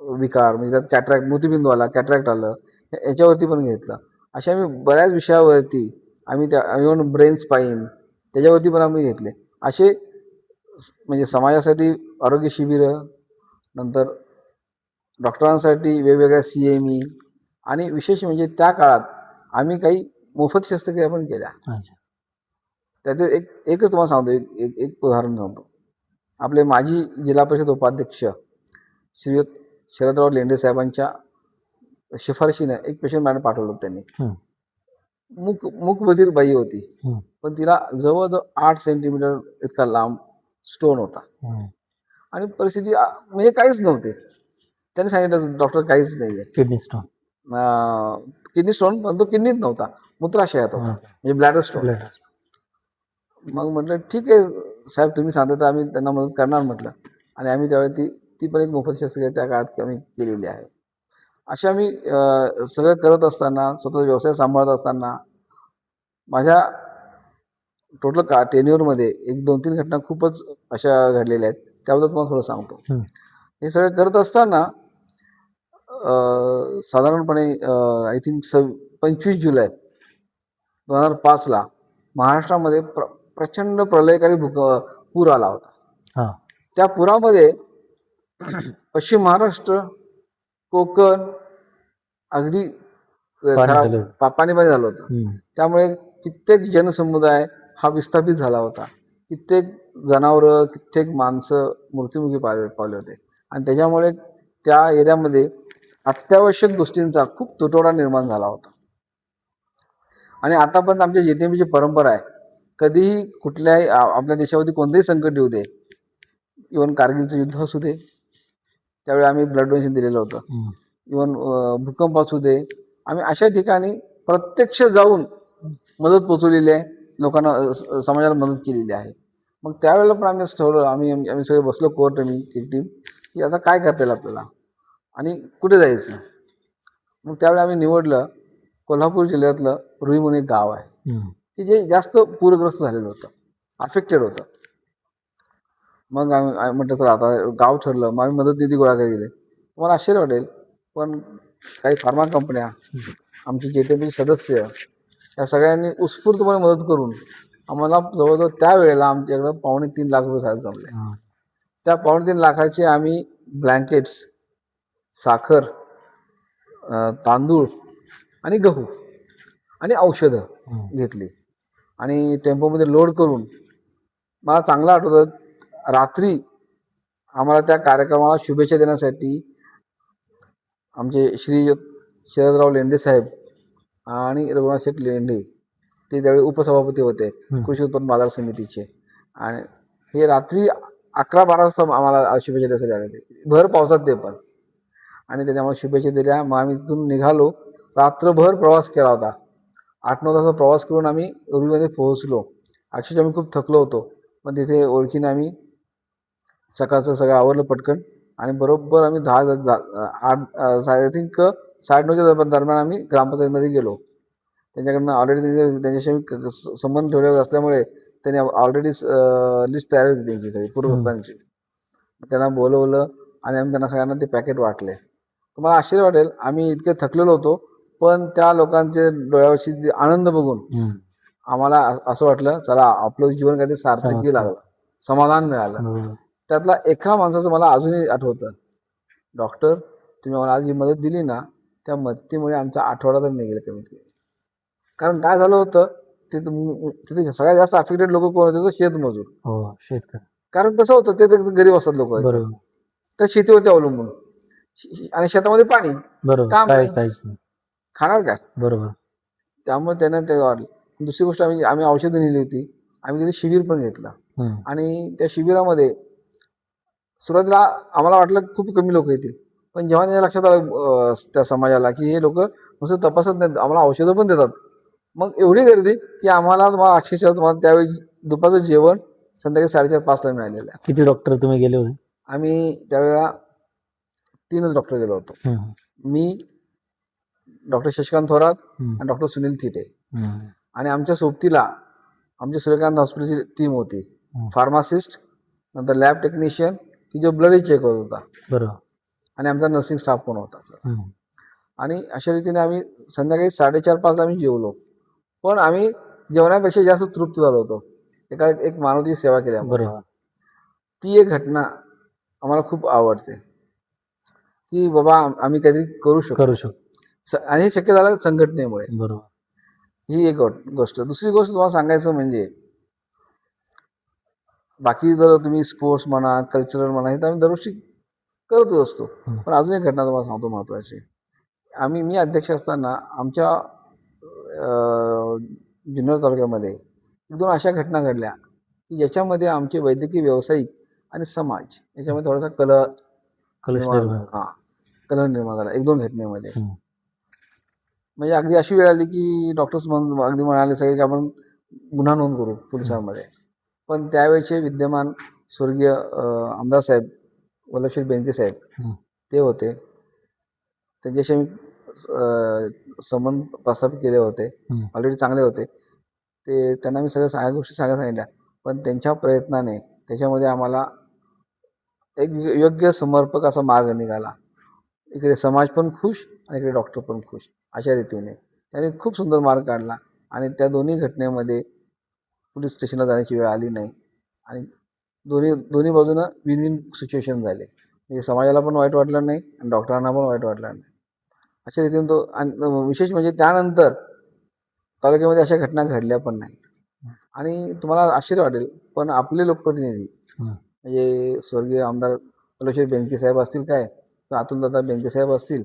विकार, म्हणजे त्यात कॅट्रॅक्ट, मोतीबिंदू आला, कॅट्रॅक्ट आलं, याच्यावरती पण घेतलं. अशा आम्ही बऱ्याच विषयावरती आम्ही इव्हन ब्रेन स्पाईन त्याच्यावरती पण आम्ही घेतले. असे म्हणजे समाजासाठी आरोग्य शिबिरं, नंतर डॉक्टरांसाठी वेगवेगळ्या CME, आणि विशेष म्हणजे त्या काळात आम्ही काही मोफत शस्त्रक्रिया पण केल्या. त्यातील एकच तुम्हाला सांगतो, एक उदाहरण सांगतो. आपले माजी जिल्हा परिषद उपाध्यक्ष श्रीयुत शरदराव लेंडे साहेबांच्या शिफारशीने एक पेशंट मॅडम पाठवलं होतं त्यांनी. मूकबधीर बाई होती, पण तिला जवळजवळ 8 सेंटीमीटर इतका लांब स्टोन होता. आणि परिस्थिती म्हणजे काहीच नव्हते. त्यांनी सांगितलं डॉक्टर काहीच नाही आहे, किडनी स्टोन, पण तो किडनीत नव्हता, मूत्राशयात होता, म्हणजे ब्लॅडर स्टोन. मग म्हटलं ठीक आहे साहेब, तुम्ही सांगता तर आम्ही त्यांना मदत करणार म्हटलं. आणि आम्ही त्यावेळी ती पण एक मोफत शस्त्रक्रिया त्या काळात आम्ही केलेली आहे. अशा मी सगळं करत असताना, स्वतःचा व्यवसाय सांभाळत असताना, माझ्या टोटल टेन्युअरमध्ये 1-2-3 घटना खूपच अशा घडलेल्या आहेत. त्याबद्दल तुम्हाला थोडं सांगतो. हे सगळं करत असताना साधारणपणे आय थिंक 25 जुलै 2005ला महाराष्ट्रामध्ये प्रचंड प्रलयकारी पूर आला होता. त्या पुरामध्ये पश्चिम महाराष्ट्र, कोकण अगदी पाणी झालं होतं. त्यामुळे कित्येक जनसमुदाय हा विस्थापित झाला होता. कित्येक जनावरं, कित्येक माणसं मृत्युमुखी पावले होते. आणि त्याच्यामुळे त्या एरियामध्ये अत्यावश्यक गोष्टींचा खूप तुटवडा निर्माण झाला होता. आणि आतापर्यंत आमच्या JTMPची परंपरा आहे, कधीही कुठल्याही आपल्या देशावरती कोणतेही संकट येऊ दे, इव्हन कारगिलचं युद्ध असू दे, त्यावेळी आम्ही ब्लड डोनेशन दिलेलं होतं, इव्हन भूकंप असू दे, आम्ही अशा ठिकाणी प्रत्यक्ष जाऊन मदत पोचवलेली आहे, लोकांना, समाजाला मदत केलेली आहे. मग त्यावेळेला पण आम्ही ठरवलं, आम्ही सगळे बसलो कोर्ट, टीम, की आता काय करता येईल आपल्याला आणि कुठे जायचं. मग त्यावेळी आम्ही निवडलं कोल्हापूर जिल्ह्यातलं रुई म्हणून एक गाव आहे, की जे जास्त पूरग्रस्त झालेलं होतं. अफेक्टेड होतं. मग आम्ही म्हटलं चला आता गाव ठरलं, मग आम्ही मदत निधी गोळा करायला गेले. तुम्हाला आश्चर्य वाटेल, पण काही फार्मा कंपन्या, आमचे JTMPचे सदस्य या सगळ्यांनी उत्स्फूर्तपणे मदत करून आम्हाला जवळजवळ त्या वेळेला आमच्याकडं ₹2.5-3 लाख साहेब जमले. त्या 2.5 लाखाचे आम्ही ब्लँकेट्स, साखर, तांदूळ आणि गहू आणि औषधं घेतली आणि टेम्पोमध्ये लोड करून, मला चांगलं आठवतं, रात्री आम्हाला त्या कार्यक्रमाला शुभेच्छा देण्यासाठी आमचे श्री शरदराव लेंडे साहेब आणि रघुनाथ शेठ लेंडे, ते त्यावेळी उपसभापती होते कृषी उत्पन्न बाजार समितीचे, आणि हे रात्री 11-12 वाजता आम्हाला शुभेच्छा द्यायसाठी आले होते, भर पावसात ते पण. आणि त्याने आम्हाला शुभेच्छा दिल्या. मग आम्ही तिथून निघालो, रात्रभर प्रवास केला होता. 8-9 तासाचा प्रवास करून आम्ही उरुळीमध्ये पोहोचलो. अक्षरशः आम्ही खूप थकलो होतो, पण तिथे ओळखीने आम्ही सकाळचं सगळं आवरलं पटकन आणि बरोबर आम्ही 10 आय थिंक 9:30च्या दरम्यान आम्ही ग्रामपंचायतीमध्ये गेलो. त्यांच्याकडनं ऑलरेडी त्यांच्याशी आम्ही संबंध ठेवलेला असल्यामुळे त्यांनी ऑलरेडी लिस्ट तयार होती त्यांची सगळी पूर्वग्रस्तांची. त्यांना बोलवलं आणि आम्ही त्यांना सगळ्यांना ते पॅकेट वाटले. तुम्हाला आश्चर्य वाटेल, आम्ही इतके थकलेलो होतो, पण त्या लोकांचे डोळ्यावरची जी आनंद बघून आम्हाला असं वाटलं चला आपलं जीवन काहीतरी सार्थकी लागलं, समाधान मिळालं. त्यातला एका माणसाचं मला अजूनही आठवतं, डॉक्टर तुम्ही मला आज जी मदत दिली ना, त्या मदतीमुळे आमचा आठवडा तर निघेल कमीत कमी. कारण काय झालं होतं, तिथे सगळ्यात जास्त अफेक्टेड लोक कोण होते, तर शेतमजूर. शेतकरी. कारण कसं होतं, ते गरीब असतात लोक, तर शेतीवरती अवलंबून, आणि शेतामध्ये पाणी, काम नाही, खाणार काय, बरोबर. त्यामुळे त्यानं ते वाढलं. दुसरी गोष्ट, आम्ही औषधं नेली होती, आम्ही तिथे शिबिर पण घेतलं आणि त्या शिबिरामध्ये सुरुवातीला आम्हाला वाटलं खूप कमी लोक येतील, पण जेव्हा त्याच्या लक्षात आलं त्या समाजाला की हे लोक नुसतं तपासत नाहीत, आम्हाला औषधं पण देतात, मग एवढी गर्दी की तुम्हाला अक्षरशः तुम्हाला त्यावेळी दुपारचं जेवण संध्याकाळी 4:30-5ला मिळालेलं आहे. किती डॉक्टर तुम्ही गेले होते? आम्ही त्यावेळेला 3च डॉक्टर गेलो होतो. मी, डॉक्टर शशिकांत थोरात आणि डॉक्टर सुनील थिटे, आणि आमच्या सोबतीला आमच्या सूर्यकांत हॉस्पिटलची टीम होती, फार्मासिस्ट, नंतर लॅब टेक्निशियन की जो ब्लड चेक होत होता, बरोबर, आणि आमचा नर्सिंग स्टाफ पण होता सर. आणि अशा रीतीने आम्ही संध्याकाळी 4:30-5ला आम्ही जेवलो, पण आम्ही जेवणापेक्षा जास्त तृप्त झालो होतो. एक मानवतेची सेवा केल्यामुळे. ती एक घटना आम्हाला खूप आवडते की बाबा आम्ही काहीतरी करू शकतो, आणि हे शक्य झालं संघटनेमुळे. बरोबर, ही एक गोष्ट. दुसरी गोष्ट तुम्हाला सांगायचं म्हणजे, बाकी जर तुम्ही स्पोर्ट्स म्हणा, कल्चरल म्हणा, हे तर आम्ही दरवर्षी करतच असतो, पण अजून एक घटना तुम्हाला सांगतो महत्त्वाची. मी अध्यक्ष असताना आमच्या जुन्नर तालुक्यामध्ये 1-2 अशा घटना घडल्या की ज्याच्यामध्ये आमचे वैद्यकीय व्यावसायिक आणि समाज याच्यामध्ये थोडासा कलह निर्माण झाला 1-2 घटनेमध्ये. म्हणजे अगदी अशी वेळ आली की डॉक्टर्स अगदी म्हणाले सगळे की आपण गुन्हा नोंद करू पोलिसांमध्ये, पण त्यावेळेचे विद्यमान स्वर्गीय आमदार साहेब वल्लभशेठ बेनके साहेब ते होते. त्यांच्याशी आम्ही संबंध प्रस्थापित केले होते, ऑलरेडी चांगले होते ते. त्यांना मी सगळ्या गोष्टी सांगितल्या, पण त्यांच्या प्रयत्नाने त्याच्यामध्ये आम्हाला एक योग्य समर्पक असा मार्ग निघाला. इकडे समाज पण खुश आणि इकडे डॉक्टर पण खुश, अशा रीतीने त्याने खूप सुंदर मार्ग काढला. आणि त्या दोन्ही घटनेमध्ये पोलीस स्टेशनला जाण्याची वेळ आली नाही, आणि दोन्ही बाजूनं विन विन सिच्युएशन झाले. म्हणजे समाजाला पण वाईट वाटलं नाही आणि डॉक्टरांना पण वाईट वाटलं नाही, अशा रीतीने तो. आणि विशेष म्हणजे त्यानंतर तालुक्यामध्ये अशा घटना घडल्या पण नाहीत. आणि तुम्हाला आश्चर्य वाटेल, पण आपले लोकप्रतिनिधी म्हणजे स्वर्गीय आमदार वल्लभशेठ बेनके साहेब असतील, काय अतुलदादा बेनके साहेब असतील,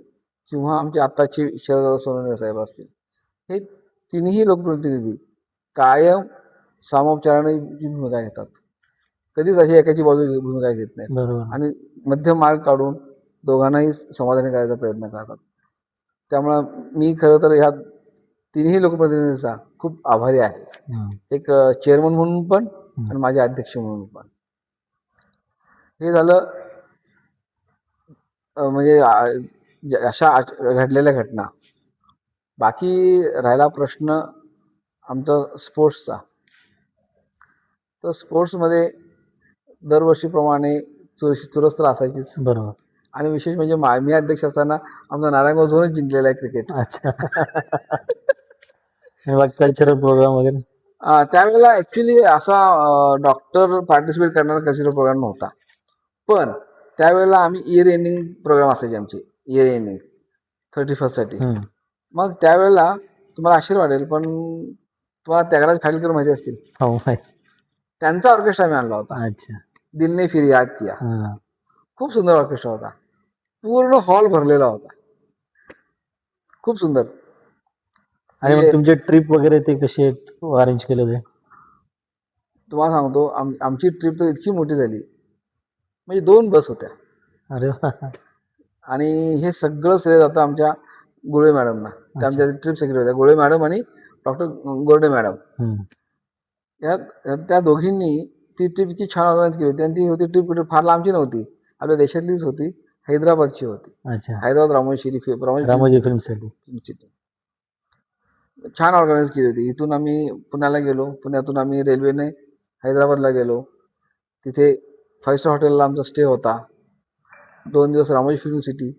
किंवा आमचे आत्ताचे शरददादा सोनवणे साहेब असतील, हे तिन्ही लोकप्रतिनिधी कायम सामोपचाराने जी भूमिका घेतात, कधीच अशी एकाची बाजू भूमिका घेत नाहीत, आणि मध्यम मार्ग काढून दोघांनाही समाधानी करायचा प्रयत्न करतात. त्यामुळं मी खरं तर ह्या तिन्ही लोकप्रतिनिधींचा खूप आभारी आहे, एक चेअरमन म्हणून पण आणि माझे अध्यक्ष म्हणून पण. हे झालं म्हणजे अशा घडलेल्या घटना. बाकी राहिला प्रश्न आमचा स्पोर्ट्सचा, तर स्पोर्ट्समध्ये दरवर्षीप्रमाणे चुरस तर असायचीच. बरोबर. आणि विशेष म्हणजे मी अध्यक्ष असताना आमचा नारायणगाव झोनच जिंकलेला आहे क्रिकेट. अच्छा. आणि बाकी कल्चरल प्रोग्राम वगैरे? त्यावेळेला ऍक्च्युली असा डॉक्टर पार्टिसिपेट करणारा कल्चरल प्रोग्राम नव्हता. पण त्यावेळेला आम्ही इयर एंडिंग प्रोग्राम असायचे आमचे, इयर एंडिंग 31st साठी. मग त्यावेळेला तुम्हाला आश्चर्य वाटेल, पण तुम्हाला त्यागराज खाडीलकर माहिती असतील, हो माहिती. त्यांचा ऑर्केस्ट्रा आम्ही आणला होता. अच्छा. दिल ने फिर याद किया. हा. खूप सुंदर ऑर्केस्ट्रा होता. पूर्ण हॉल भरलेला होता. खूप सुंदर. आणि मग म्हणजे तुमचे ट्रिप वगैरे ते कसे अरेंज केले होते? तुम्हाला सांगतो, आमची ट्रिप तर इतकी मोठी झाली, म्हणजे 2 बस होत्या. अरे वा. आणि हे सगळं श्रेय जातं आमच्या गोळे मॅडमना. त्या आमच्या ट्रिप सेक्रेटरी होत्या, गोळे मॅडम आणि डॉक्टर गोरडे मॅडम. त्या दोघींनी ती ट्रिप इतकी छान ऑर्गनाईज केली होती. आणि ती होती ट्रिप कुठे फार लांबची नव्हती, आपल्या देशातलीच होती, हैदराबादची होती. अच्छा. Hyderabad Ramoji film city. City छान ऑर्गनाईज केली होती. इथून आम्ही पुण्याला गेलो, पुण्यातून आम्ही रेल्वेने हैदराबादला गेलो. तिथे 5 स्टार हॉटेलला आमचा स्टे होता. 2 दिवस रामोजी फिल्म सिटी,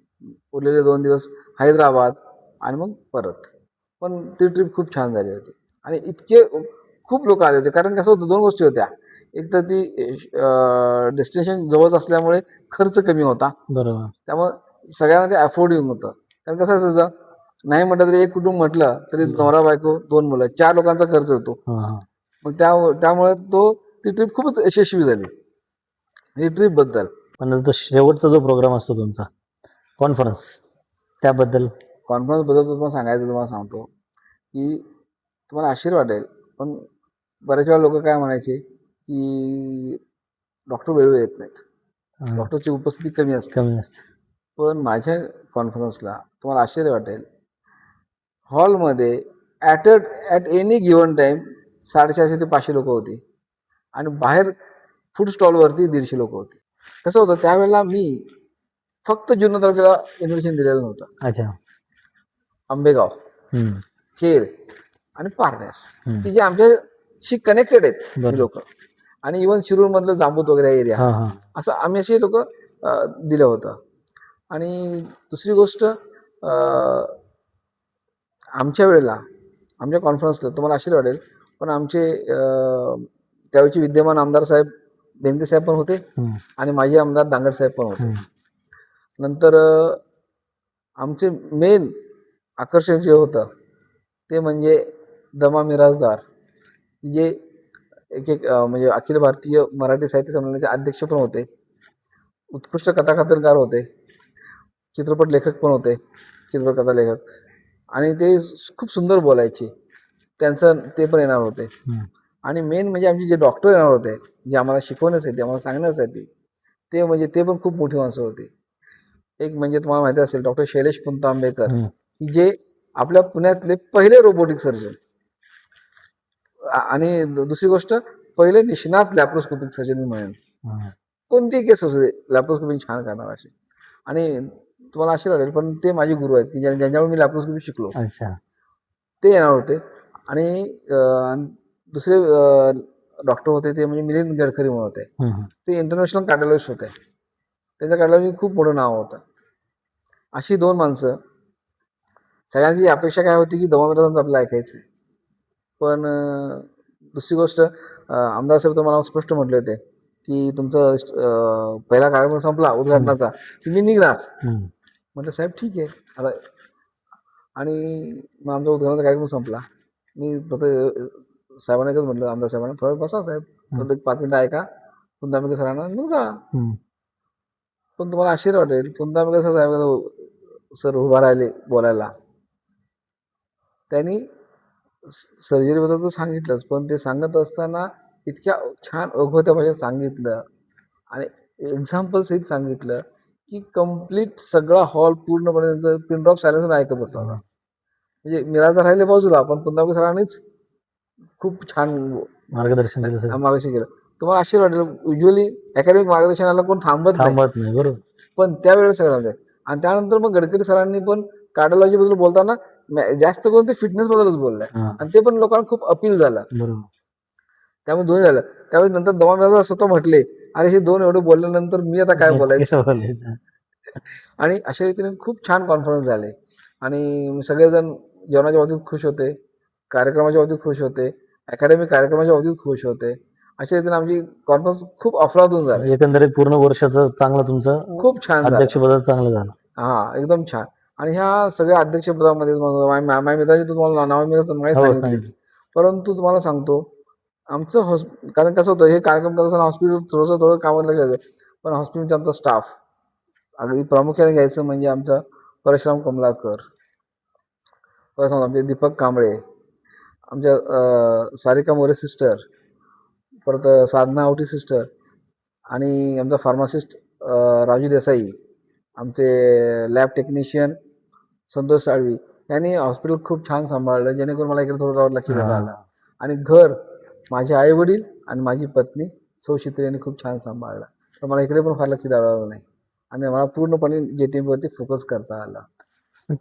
उरलेले 2 दिवस हैदराबाद, आणि मग परत. पण ती ट्रिप खूप छान झाली होती. आणि इतके खूप लोक आले होते, कारण कसं होतं, 2 गोष्टी होत्या. एक तर ती डेस्टिनेशन जवळ असल्यामुळे खर्च कमी होता. बरोबर. त्यामुळे सगळ्यांना ते अफोर्ड येऊन होतं. कारण कसं असायचं, नाही म्हटलं तरी एक कुटुंब म्हटलं तरी नवरा बायको 2 मुलं, 4 लोकांचा खर्च होतो. मग त्यामुळे ती ट्रिप खूपच यशस्वी झाली. ही ट्रिप बद्दल. पण तो शेवटचा जो प्रोग्राम असतो तुमचा कॉन्फरन्स, त्याबद्दल? कॉन्फरन्स बद्दल तुम्हाला सांगायचं, तुम्हाला सांगतो की तुम्हाला आश्चर्य वाटेल, पण बऱ्याच वेळा लोक काय म्हणायचे की डॉक्टर वेळोवेळी येत नाहीत, डॉक्टरची उपस्थिती कमी असते. पण माझ्या कॉन्फरन्सला तुम्हाला आश्चर्य वाटेल, हॉलमध्ये ॲट एनी गिव्हन टाईम 450 ते 500 लोक होती. आणि बाहेर फूड स्टॉलवरती 150 लोक होती. कसं होतं, त्यावेळेला मी फक्त जुन्नर तालुक्याला इन्व्हिटेशन दिलेलं नव्हतं. अच्छा. आंबेगाव, खेड आणि पारनेर, की जे आमच्याशी कनेक्टेड आहेत लोक, आणि इव्हन शिरूर मधलं जांबूत वगैरे एरिया, असं आम्ही असे लोक दिलं होतं. आणि दुसरी गोष्ट, आमच्या वेळेला, आमच्या कॉन्फरन्सला तुम्हाला आश्चर्य वाटेल, पण आमचे त्यावेळेचे विद्यमान आमदार साहेब बेंदे साहेब पण होते, आणि माजी आमदार दांगड साहेब पण होते. नंतर आमचे मेन आकर्षण जे होतं ते म्हणजे दमा मिराजदार, जे एक म्हणजे अखिल भारतीय मराठी साहित्य संमेलनाचे अध्यक्ष पण होते, उत्कृष्ट कथाकथनकार होते, चित्रपट लेखक पण होते, चित्रपट कथा लेखक, आणि ते खूप सुंदर बोलायचे. त्यांचं ते पण येणार होते. आणि मेन म्हणजे आमचे जे डॉक्टर येणार होते, जे आम्हाला शिकवण्यासाठी, आम्हाला सांगण्यासाठी, ते पण खूप मोठी माणसं होती. एक म्हणजे तुम्हाला माहिती असेल, डॉक्टर शैलेश पुंतांबेकर, की जे आपल्या पुण्यातले पहिले रोबोटिक सर्जन, आणि दुसरी गोष्ट, पहिले निष्णात लॅप्रोस्कोपिक सर्जन मी म्हणेन. कोणतीही केस असू दे, लॅप्रोस्कोपी छान करणार असे. आणि तुम्हाला आश्चर्य वाटेल, पण ते माझे गुरु आहेत, की ज्यांच्यामुळे मी लॅप्रोस्कोपी शिकलो. ते येणार होते. आणि दुसरे डॉक्टर होते ते म्हणजे मिलिंद गडकरी म्हणून होते, ते इंटरनॅशनल कार्डिओलॉजिस्ट होते, त्यांच्या कार्डिओलॉजी खूप मोठं नाव होतं. अशी 2 माणसं. सगळ्यांची अपेक्षा काय होती की दमामिराजांचं आपल्याला ऐकायचं आहे. पण दुसरी गोष्ट, आमदार साहेब तर मला स्पष्ट म्हटले होते की तुमचं पहिला कार्यक्रम संपला उद्घाटनाचा की मी निघणार. म्हटलं साहेब ठीक आहे आता. आणि मग आमचा उद्घाटनाचा कार्यक्रम संपला. मी साहेबांना एकच म्हटलं, आमदार साहेबांना, थोडं बसा साहेब, थोडं 5 मिनिटं ऐका पुंतांबेकर सरांना, मग जा. पण तुम्हाला आश्चर्य वाटेल, पुंतांबेकर साहेब सर उभा राहिले बोलायला. त्यांनी सर्जरीबद्दल तर सांगितलंच, पण ते सांगत असताना इतक्या छान ओघवत्या भाषेत सांगितलं, आणि एक्झाम्पल सहित सांगितलं की कम्प्लीट सगळा हॉल पूर्णपणे त्यांचं पिन ड्रॉप सायलेन्सवर ऐकत बसला होता. म्हणजे मिराजदार राहिले बाजूला, पण पुंतांबेकर सरांनीच खूप छान मार्गदर्शन केलं. तुम्हाला आश्चर्य वाटेल, युज्युअली अकॅडमिक मार्गदर्शनाला कोण थांबत नाही, बरोबर, पण त्यावेळेस सगळं थांबले. आणि त्यानंतर मग गडकरी सरांनी पण कार्डिओलॉजी बद्दल बोलताना जास्त करून ते फिटनेस बद्दलच बोललाय, आणि ते पण लोकांना खूप अपील झालं. त्यामुळे दोन्ही झालं. त्यावेळी नंतर दमा स्वतः म्हटले, अरे हे दोन एवढे बोलल्यानंतर मी आता काय बोलायचं. कसं बोलायचं? आणि अशा रीतीने खूप छान कॉन्फरन्स झाले आणि सगळेजण जेवणाच्या बाबतीत खुश होते, कार्यक्रमाच्या बाबतीत खुश होते, अकॅडमिक कार्यक्रमाच्या बाबतीत खुश होते. अशा रीतीने आमची कॉन्फरन्स खूप अफलातून झाली, एकंदरीत पूर्ण वर्षाचं चांगलं तुमचं खूप छान झालं. अध्यक्षपद चांगलं झालं. हा, एकदम छान. आणि ह्या सगळ्या अध्यक्षपदामध्ये माझ्या मित्राची तुम्हाला नाव मी माहीत हो, सांगितलीच, परंतु तुम्हाला सांगतो आमचं कारण कसं होतं, हे कार्यक्रम करत असताना हॉस्पिटल थोडं कामाला घ्यायचं, पण हॉस्पिटलचा आमचा स्टाफ अगदी प्रामुख्याने घ्यायचं म्हणजे आमचा परशुराम कमलाकर, परत आमचे दीपक कांबळे, आमच्या सारिका मोरे सिस्टर, परत साधना आवटी सिस्टर आणि आमचा फार्मासिस्ट राजू देसाई, आमचे लॅब टेक्निशियन संतोष साळवी यांनी हॉस्पिटल खूप छान सांभाळलं, जेणेकरून मला इकडे थोडं लक्ष देता आलं. आणि घर माझे आई वडील आणि माझी पत्नी सौ शित्री यांनी खूप छान सांभाळलं, तर मला इकडे पण फार लक्ष द्यावं लागलं नाही आणि मला पूर्णपणे JTMP फोकस करता आला.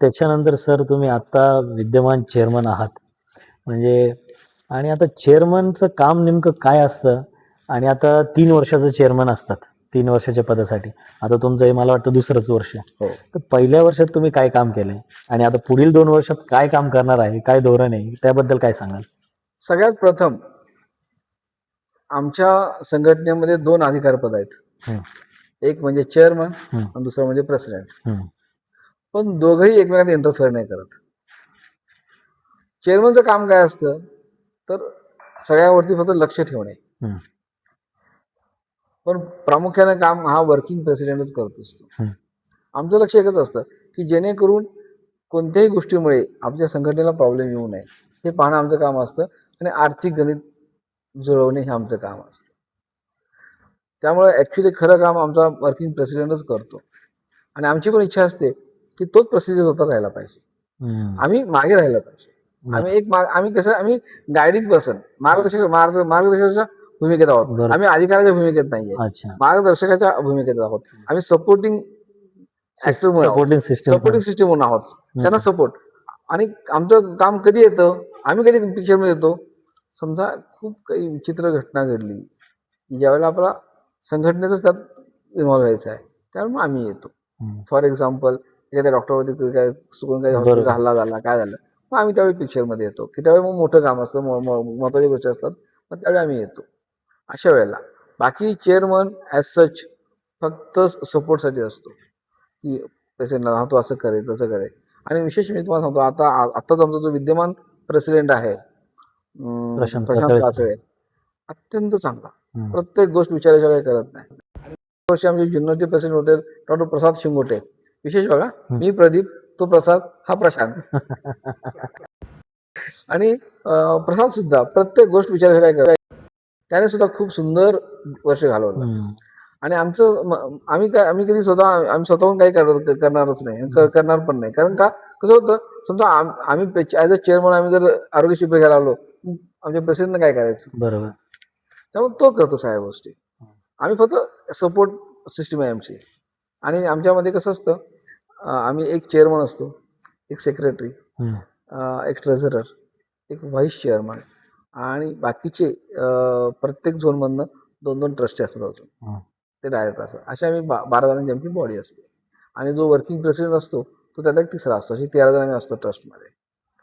त्याच्यानंतर सर तुम्ही आता विद्यमान चेअरमन आहात, म्हणजे आणि आता चेअरमनचं काम नेमकं काय असतं? आणि आता 3 वर्षाचं चेअरमन असतात, 3 वर्षाच्या पदासाठी. आता तुमचं हे मला वाटतं दुसरंच वर्ष. हो. तर पहिल्या वर्षात तुम्ही काय काम केलंय आणि आता पुढील 2 वर्षात काय काम करणार आहे, काय धोरण आहे, त्याबद्दल काय सांगाल? सगळ्यात प्रथम आमच्या संघटनेमध्ये 2 अधिकारपद आहेत, एक म्हणजे चेअरमन आणि दुसरं म्हणजे प्रेसिडेंट. पण दोघंही एकमेकांना इंटरफेअर नाही करत. चेअरमनचं काम काय असतं, तर सगळ्यावरती फक्त लक्ष ठेवणे, पण प्रामुख्याने काम हा वर्किंग प्रेसिडेंटच करत असतो. आमचं लक्ष एकच असतं की जेणेकरून कोणत्याही गोष्टीमुळे आमच्या संघटनेला प्रॉब्लेम येऊ नये हे पाहणं आमचं काम असतं आणि आर्थिक गणित जुळवणे हे आमचं काम असतं. त्यामुळे ॲक्च्युली खरं काम आमचा वर्किंग प्रेसिडेंटच करतो आणि आमची पण इच्छा असते की तोच प्रेसिडेंट होता राहायला पाहिजे, आम्ही मागे राहायला पाहिजे. आम्ही गायडिंग पर्सन, मार्गदर्शकाच्या भूमिकेत आहोत. आम्ही अधिकाराच्या भूमिकेत नाहीये, मार्गदर्शकाच्या भूमिकेत आहोत. आम्ही सपोर्टिंग सपोर्टिंग सिस्टम म्हणून आहोत, त्यांना सपोर्ट. आणि आमचं काम कधी येतं, आम्ही कधी पिक्चरमध्ये येतो, समजा खूप काही विचित्र घटना घडली की ज्यावेळेला आपला संघटनेच त्यात इन्व्हॉल्व्ह व्हायचं आहे, त्यामुळे आम्ही येतो. फॉर एक्झाम्पल एखाद्या डॉक्टरवरती काय चुकून काही हॉस्पिटल हल्ला झाला, काय झालं, मग आम्ही त्यावेळी पिक्चरमध्ये येतो की त्यावेळी मग मोठं काम असतं, महत्त्वाच्या गोष्टी असतात, मग त्यावेळी आम्ही येतो. अशा वेळेला बाकी चेअरमन ॲज सच फक्त सपोर्टसाठी असतो की पेशंटला हा तो असं करे तसं करे. आणि विशेष मी तुम्हाला सांगतो, आत्ताच आमचा जो विद्यमान प्रेसिडेंट आहे प्रशांत काचळे, अत्यंत चांगला, प्रत्येक गोष्ट विचारायच्या काही करत नाही. आणि वर्षी आमचे जुन्नरचे प्रेसिडेंट होते डॉक्टर प्रसाद शिंगोटे. विशेष बघा, मी प्रदीप, तो प्रसाद, हा प्रशांत. आणि प्रसाद सुद्धा प्रत्येक गोष्ट विचारायच्या काय करत, त्याने सुद्धा खूप सुंदर वर्ष घालवलं. आणि आम्ही कधी आम्ही स्वतःहून काही करणारच नाही, करणार पण नाही. कारण का कसं होतं, समजा आम्ही ॲज अ चेअरमन आम्ही जर आरोग्य शिबिर घ्यायला आलो, आमच्या प्रेसिडेंटने काय करायचं, बरोबर. त्यामुळे तो करतो सगळ्या गोष्टी, आम्ही फक्त सपोर्ट सिस्टीम आहे आमची. आणि आमच्यामध्ये कसं असतं, आम्ही एक चेअरमन असतो, एक सेक्रेटरी, एक ट्रेझरर, एक व्हाईस चेअरमन आणि बाकीचे प्रत्येक झोनमधनं 2-2 ट्रस्टी असतात अजून, ते डायरेक्टर असतात. अशी आम्ही 12 जणांची आमची बॉडी असते. आणि जो वर्किंग प्रेसिडेंट असतो तो त्यातला एक तिसरा असतो. अशी 13 जण आम्ही असतो ट्रस्टमध्ये.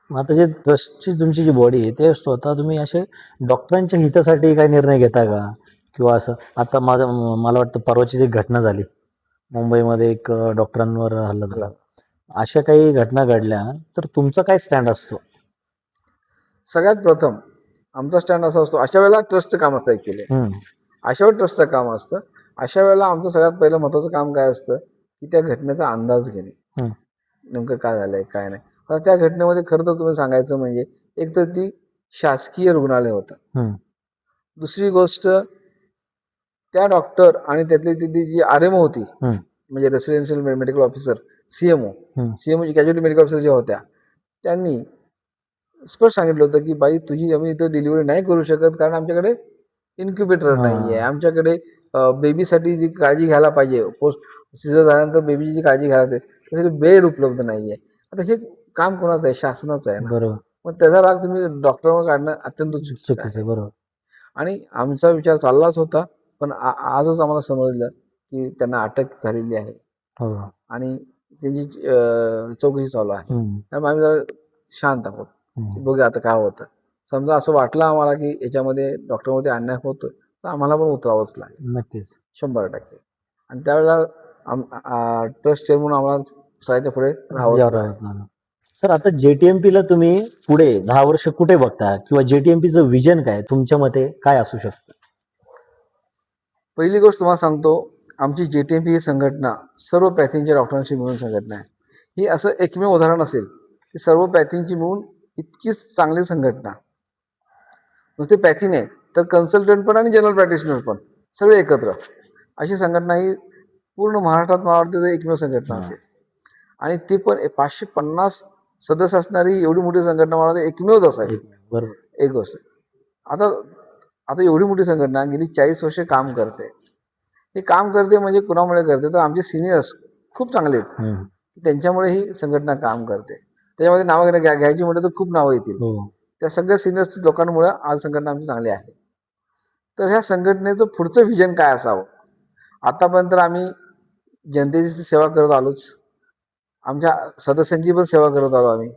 आता जे ट्रस्टची तुमची जी बॉडी आहे ते स्वतः तुम्ही असे डॉक्टरांच्या हितासाठी काही निर्णय घेता का, किंवा असं? आता मला वाटतं परवाची जी घटना झाली मुंबईमध्ये, एक डॉक्टरांवर हल्ला झाला, अशा काही घटना घडल्या तर तुमचा काय स्टँड असतो? सगळ्यात प्रथम आमचा स्टँड असा असतो, अशा वेळेला ट्रस्टचं काम असतं ॲक्च्युली, अशा वेळेला ट्रस्टचं काम असतं. अशा वेळेला आमचं सगळ्यात पहिलं महत्त्वाचं काम काय असतं की त्या घटनेचा अंदाज घेणे, नेमकं काय झालंय काय नाही. आता त्या घटनेमध्ये खरं तर तुम्ही सांगायचं म्हणजे एक तर ती शासकीय रुग्णालय होतं, दुसरी गोष्ट त्या डॉक्टर आणि त्यातली ती जी RMO होती, म्हणजे रेसिडेन्शियल मेडिकल ऑफिसर, सीएमओ जी कॅज्युअलिटी मेडिकल ऑफिसर ज्या होत्या, त्यांनी स्पष्ट सांगितलं होतं की बाई तुझी आम्ही इथं डिलिव्हरी नाही करू शकत, कारण आमच्याकडे इन्क्युबेटर नाही आहे, आमच्याकडे बेबीसाठी जी काळजी घ्यायला पाहिजे, पोस्ट सिझर झाल्यानंतर बेबीची जी काळजी घ्यायला पाहिजे त्यासाठी बेड उपलब्ध नाही आहे. आता हे काम कोणाचं आहे, शासनाचं आहे ना, बरोबर. मग त्याचा राग तुम्ही डॉक्टरवर काढणं अत्यंत चुकीचं आहे. बरोबर. आणि आमचा विचार चाललाच होता, पण आजच आम्हाला समजलं की त्यांना अटक झालेली आहे हो. आणि त्यांची चौकशी चालू आहे. हम्म. त्यामुळे आम्ही जरा शांत आहोत की बघूया आता काय होतं. समजा असं वाटलं आम्हाला की याच्यामध्ये डॉक्टरमध्ये अन्याय होतो तर आम्हाला पण उतरावंच लागेल नक्कीच. 100%. आणि त्यावेळेला ट्रस्ट चेअर म्हणून आम्हाला सगळ्याच्या पुढे राहावंच लागेल. यावं लागलं. सर आता JTMP ला तुम्ही पुढे 10 वर्ष कुठे बघता किंवा JTMPचं विजन काय तुमच्या मते काय असू शकतं? पहिली गोष्ट तुम्हाला सांगतो, आमची JTMP ही संघटना सर्व पॅथींच्या डॉक्टरांशी मिळून संघटना आहे. ही असं एकमेव उदाहरण असेल की सर्व पॅथींची मिळून इतकीच चांगली संघटना. नुसते पॅथी नाही तर कन्सल्टंट पण आणि जनरल प्रॅक्टिशनर पण सगळे एकत्र अशी संघटना ही पूर्ण महाराष्ट्रात मला वाटतं तर एकमेव संघटना असेल. आणि ती पण 550 सदस्य असणारी एवढी मोठी संघटना मला वाटतं एकमेवच असावी. बरोबर. एक गोष्ट. आता आता एवढी मोठी संघटना गेली 40 वर्षे काम करते. हे काम करते म्हणजे कुणामुळे करते तर आमचे सिनियर्स खूप चांगले आहेत. त्यांच्यामुळे ही संघटना काम करते. त्याच्यामध्ये नावं घ्यायची म्हटलं तर खूप नावं येतील. त्या सगळ्या सिनियर्स लोकांमुळे आज संघटना आमची चांगली आहे. तर ह्या संघटनेचं पुढचं व्हिजन काय असावं? आतापर्यंत आम्ही जनतेची सेवा करत आलोच, आमच्या सदस्यांची पण सेवा करत आलो आम्ही.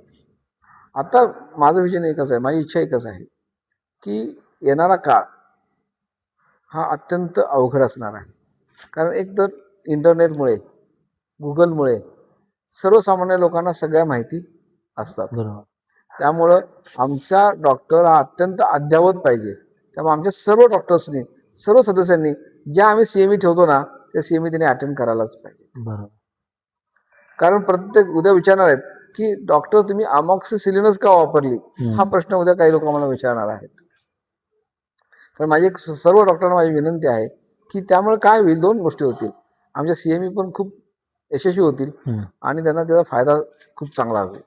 आता माझं व्हिजन एकच आहे, माझी इच्छा एकच आहे की येणारा काळ हा अत्यंत अवघड असणार आहे. कारण एक तर इंटरनेटमुळे, गुगलमुळे सर्वसामान्य लोकांना सगळ्या माहिती असतात. त्यामुळं आमचा डॉक्टर हा अत्यंत अद्ययावत पाहिजे. त्यामुळे आमच्या सर्व डॉक्टर्सनी, सर्व सदस्यांनी ज्या आम्ही CME ठेवतो ना त्या CME त्यांनी अटेंड करायलाच पाहिजे. कारण प्रत्येक उद्या विचारणार आहेत की डॉक्टर तुम्ही अमॉक्सिसिलिनच का वापरली, हा प्रश्न उद्या काही लोक मला विचारणार आहेत. तर माझी सर्व डॉक्टरांना माझी विनंती आहे की त्यामुळे काय होईल, 2 गोष्टी होतील. आमच्या CME पण खूप यशस्वी होतील आणि त्यांना त्याचा फायदा खूप चांगला होईल.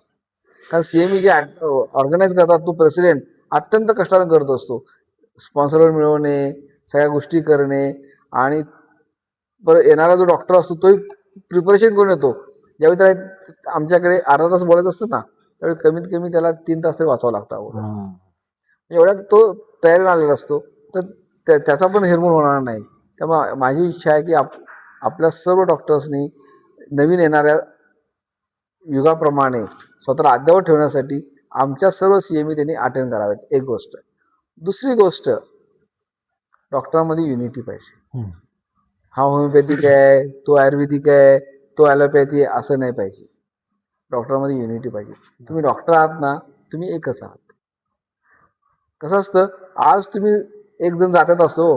कारण CME जे ऑर्गनाईज करतात तो प्रेसिडेंट अत्यंत कष्टाने करत असतो. स्पॉन्सर मिळवणे, सगळ्या गोष्टी करणे आणि परत येणारा जो डॉक्टर असतो तोही प्रिपरेशन करून येतो. ज्यावेळी त्याला आमच्याकडे अर्धा तास बोलायचं असतं ना त्यावेळी कमीत कमी त्याला 3 तास तरी वाचावं लागतं. एवढ्यात तो तयारीला आलेला असतो तर त्याचा पण हिरमोड होणार नाही. त्यामुळे माझी इच्छा आहे की आपल्या सर्व डॉक्टर्सनी नवीन येणाऱ्या युगाप्रमाणे स्वतःला अद्ययावत ठेवण्यासाठी आमच्या सर्व CME त्यांनी अटेंड करावेत. एक गोष्ट. दुसरी गोष्ट, डॉक्टरांमध्ये युनिटी पाहिजे. हा होमिओपॅथिक आहे, तो आयुर्वेदिक आहे, तो ॲलोपॅथी आहे असं नाही पाहिजे. डॉक्टरांमध्ये युनिटी पाहिजे. तुम्ही डॉक्टर आहात ना, तुम्ही एकच आहात. कसं असतं, आज तुम्ही एक जण जात्यात असतो,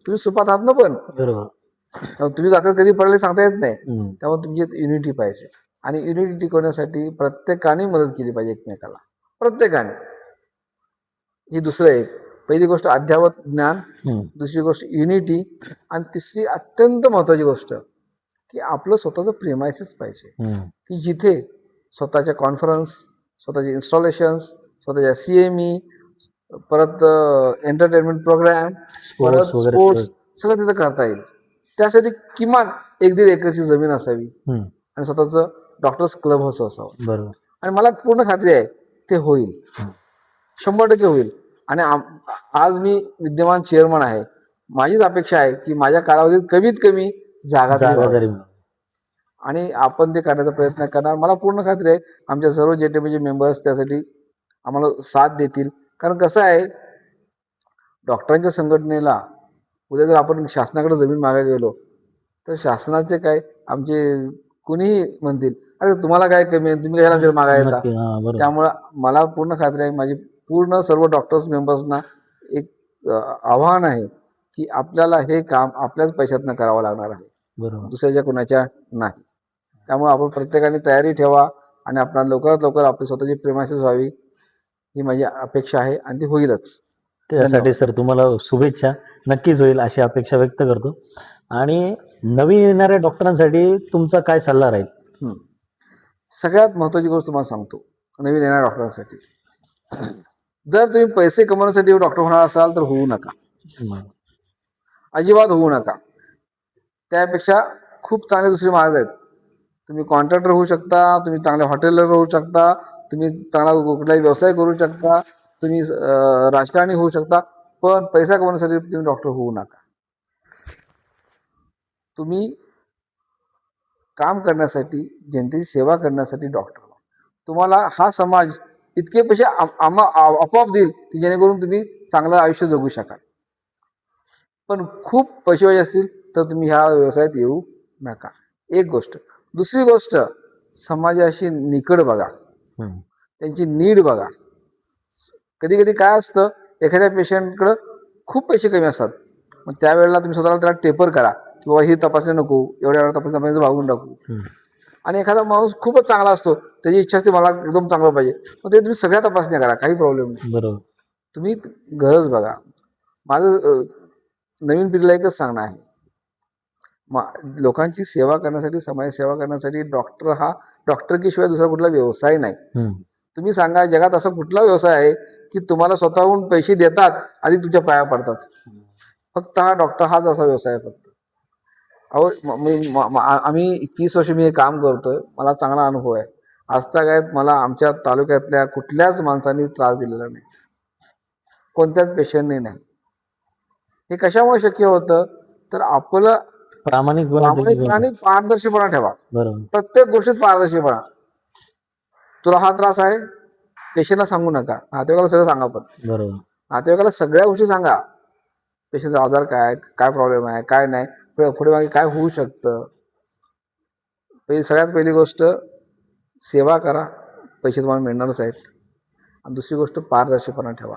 तुम्ही सुपात आहात ना पण. त्यामुळे तुम्ही जात्यात कधी पडले सांगता येत नाही. त्यामुळे तुमची युनिटी पाहिजे. आणि युनिटी टिकवण्यासाठी प्रत्येकाने मदत केली पाहिजे एकमेकाला, प्रत्येकाने. ही दुसरं एक. पहिली गोष्ट अद्ययावत ज्ञान, दुसरी गोष्ट युनिटी आणि तिसरी अत्यंत महत्वाची गोष्ट की आपलं स्वतःचं प्रेमायसिस पाहिजे. की जिथे स्वतःच्या कॉन्फरन्स, स्वतःचे इन्स्टॉलेशन्स, स्वतःच्या CME, परत एंटरटेनमेंट प्रोग्राम, परत स्पोर्ट्स सगळं तिथं करता येईल. त्यासाठी किमान 1-1.5 एकरची जमीन असावी आणि स्वतःचं डॉक्टर्स क्लब हाऊस असावं. आणि मला पूर्ण खात्री आहे ते होईल, 100% होईल. आणि आज मी विद्यमान चेअरमन आहे. माझीच अपेक्षा आहे की माझ्या कालावधीत कमीत कमी जागा तरी आणि आपण ते करण्याचा प्रयत्न करणार. मला पूर्ण खात्री आहे आमच्या सर्व JTMPचे मेंबर्स त्यासाठी आम्हाला साथ देतील. कारण कसं आहे, डॉक्टरांच्या संघटनेला उद्या जर आपण शासनाकडे जमीन मागायला गेलो तर शासनाचे काय आमचे कुणीही म्हणतील अरे तुम्हाला काय कमी आहे, तुम्ही काय मागायला येता. त्यामुळं मला पूर्ण खात्री आहे, माझी पूर्ण सर्व डॉक्टर्स मेंबर्सना एक आव्हान आहे की आपल्याला हे काम आपल्याच पैशातनं करावं लागणार आहे, दुसऱ्याच्या कुणाच्या नाही. त्यामुळे आपण प्रत्येकाने तयारी ठेवा आणि आपल्याला लवकरात लवकर आपली स्वतःची प्रेमाशीच व्हावी ही माझी अपेक्षा आहे आणि ती होईलच. त्यासाठी सर तुम्हाला शुभेच्छा. नक्कीच होईल अशी अपेक्षा व्यक्त करतो. आणि नवीन येणाऱ्या डॉक्टरांसाठी तुमचा काय सल्ला राहील? सगळ्यात महत्वाची गोष्ट तुम्हाला सांगतो नवीन येणाऱ्या डॉक्टरांसाठी, जर तुम्ही पैसे कमवण्यासाठी डॉक्टर होणार असाल तर होऊ नका, अजिबात होऊ नका. त्यापेक्षा खूप चांगले दुसरे मार्ग आहेत. तुम्ही कॉन्ट्रॅक्टर होऊ शकता, तुम्ही चांगल्या हॉटेलवर राहू शकता, तुम्ही चांगला कुठलाही व्यवसाय करू शकता, तुम्ही राजकारणी होऊ शकता. पण पैसा कमवण्यासाठी तुम्ही डॉक्टर होऊ नका. तुम्ही काम करण्यासाठी, जनतेची सेवा करण्यासाठी डॉक्टर व्हा. तुम्हाला हा समाज इतके पैसे आपोआप देईल की जेणेकरून तुम्ही चांगलं आयुष्य जगू शकाल. पण खूप पैसे पाहिजे असतील तर तुम्ही ह्या व्यवसायात येऊ नका. एक गोष्ट. दुसरी गोष्ट, समाजाशी निकड बघा, त्यांची नीड बघा. कधी कधी काय असतं, एखाद्या पेशंटकडं खूप पैसे कमी असतात, मग त्यावेळेला तुम्ही स्वतःला त्याला टेपर करा की बाबा ही तपासणी नको, एवढ्या वेळा तपासणी भागून टाकू. आणि एखादा माणूस खूपच चांगला असतो, त्याची इच्छा असते मला एकदम चांगलं पाहिजे, मग ते तुम्ही सगळ्या तपासण्या करा, काही प्रॉब्लेम नाही. बरोबर. तुम्ही गरज बघा. माझं नवीन पिढीला एकच सांगणं आहे, लोकांची सेवा करण्यासाठी, समाज सेवा करण्यासाठी डॉक्टरकीशिवाय दुसरा कुठला व्यवसाय नाही. तुम्ही सांगा, जगात असा कुठला व्यवसाय आहे की तुम्हाला स्वतःहून पैसे देतात आणि तुमच्या पाया पडतात? फक्त हा डॉक्टर हाच असा व्यवसाय आहे फक्त. अहो आम्ही 30 वर्ष मी हे काम करतोय, मला चांगला अनुभव आहे. आजतागायत मला आमच्या तालुक्यातल्या कुठल्याच माणसांनी त्रास दिलेला नाही, कोणत्याच पेशंटने नाही. हे कशामुळे शक्य होतं? तर आपलं प्रामाणिकपणा आणि पारदर्शीपणा ठेवा. बरोबर. प्रत्येक गोष्टीत पारदर्शीपणा. तुला हा त्रास आहे, पेशंटला सांगू नका, नातेवाईकाला सगळं सांगा. पण बरोबर, नातेवाईकाला सगळ्या गोष्टी सांगा. पेशंटचा आजार काय, काय प्रॉब्लेम आहे, काय नाही, पुढे मागे काय होऊ शकतं. सगळ्यात पहिली गोष्ट, सेवा करा, पैसे तुम्हाला मिळणारच आहेत. आणि दुसरी गोष्ट, पारदर्शीपणा ठेवा.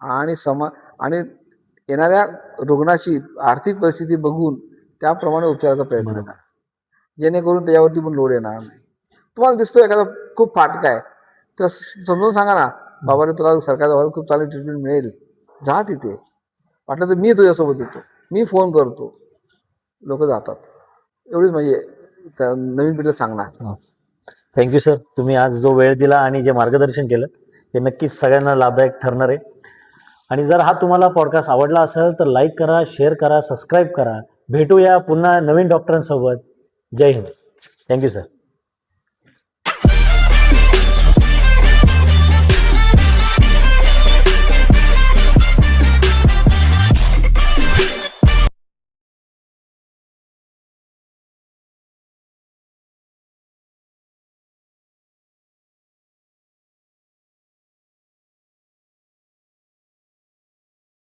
आणि येणाऱ्या रुग्णाची आर्थिक परिस्थिती बघून त्याप्रमाणे उपचाराचा प्रयत्न करा, जेणेकरून त्याच्यावरती पण लोड येणार नाही. तुम्हाला दिसतो एखादा खूप फाटका आहे, तर समजून सांगा ना, बाबा रे तुला सरकारी दवाखान्यात खूप चांगली ट्रीटमेंट मिळेल, जा तिथे. वाटलं तर मी तुझ्यासोबत येतो, मी फोन करतो. लोक जातात. एवढीच म्हणजे नवीन पिढीला सांगणार. Thank you sir. तुम्ही आज जो वेळ दिला आणि जे मार्गदर्शन केलं ते नक्कीच सगळ्यांना लाभदायक ठरणार आहे. आणि जर हा तुम्हाला पॉडकास्ट आवडला असेल तर लाईक करा, शेअर करा, सबस्क्राईब करा. भेटूया पुन्हा नवीन डॉक्टरांसोबत. जय हिंद. Thank you sir.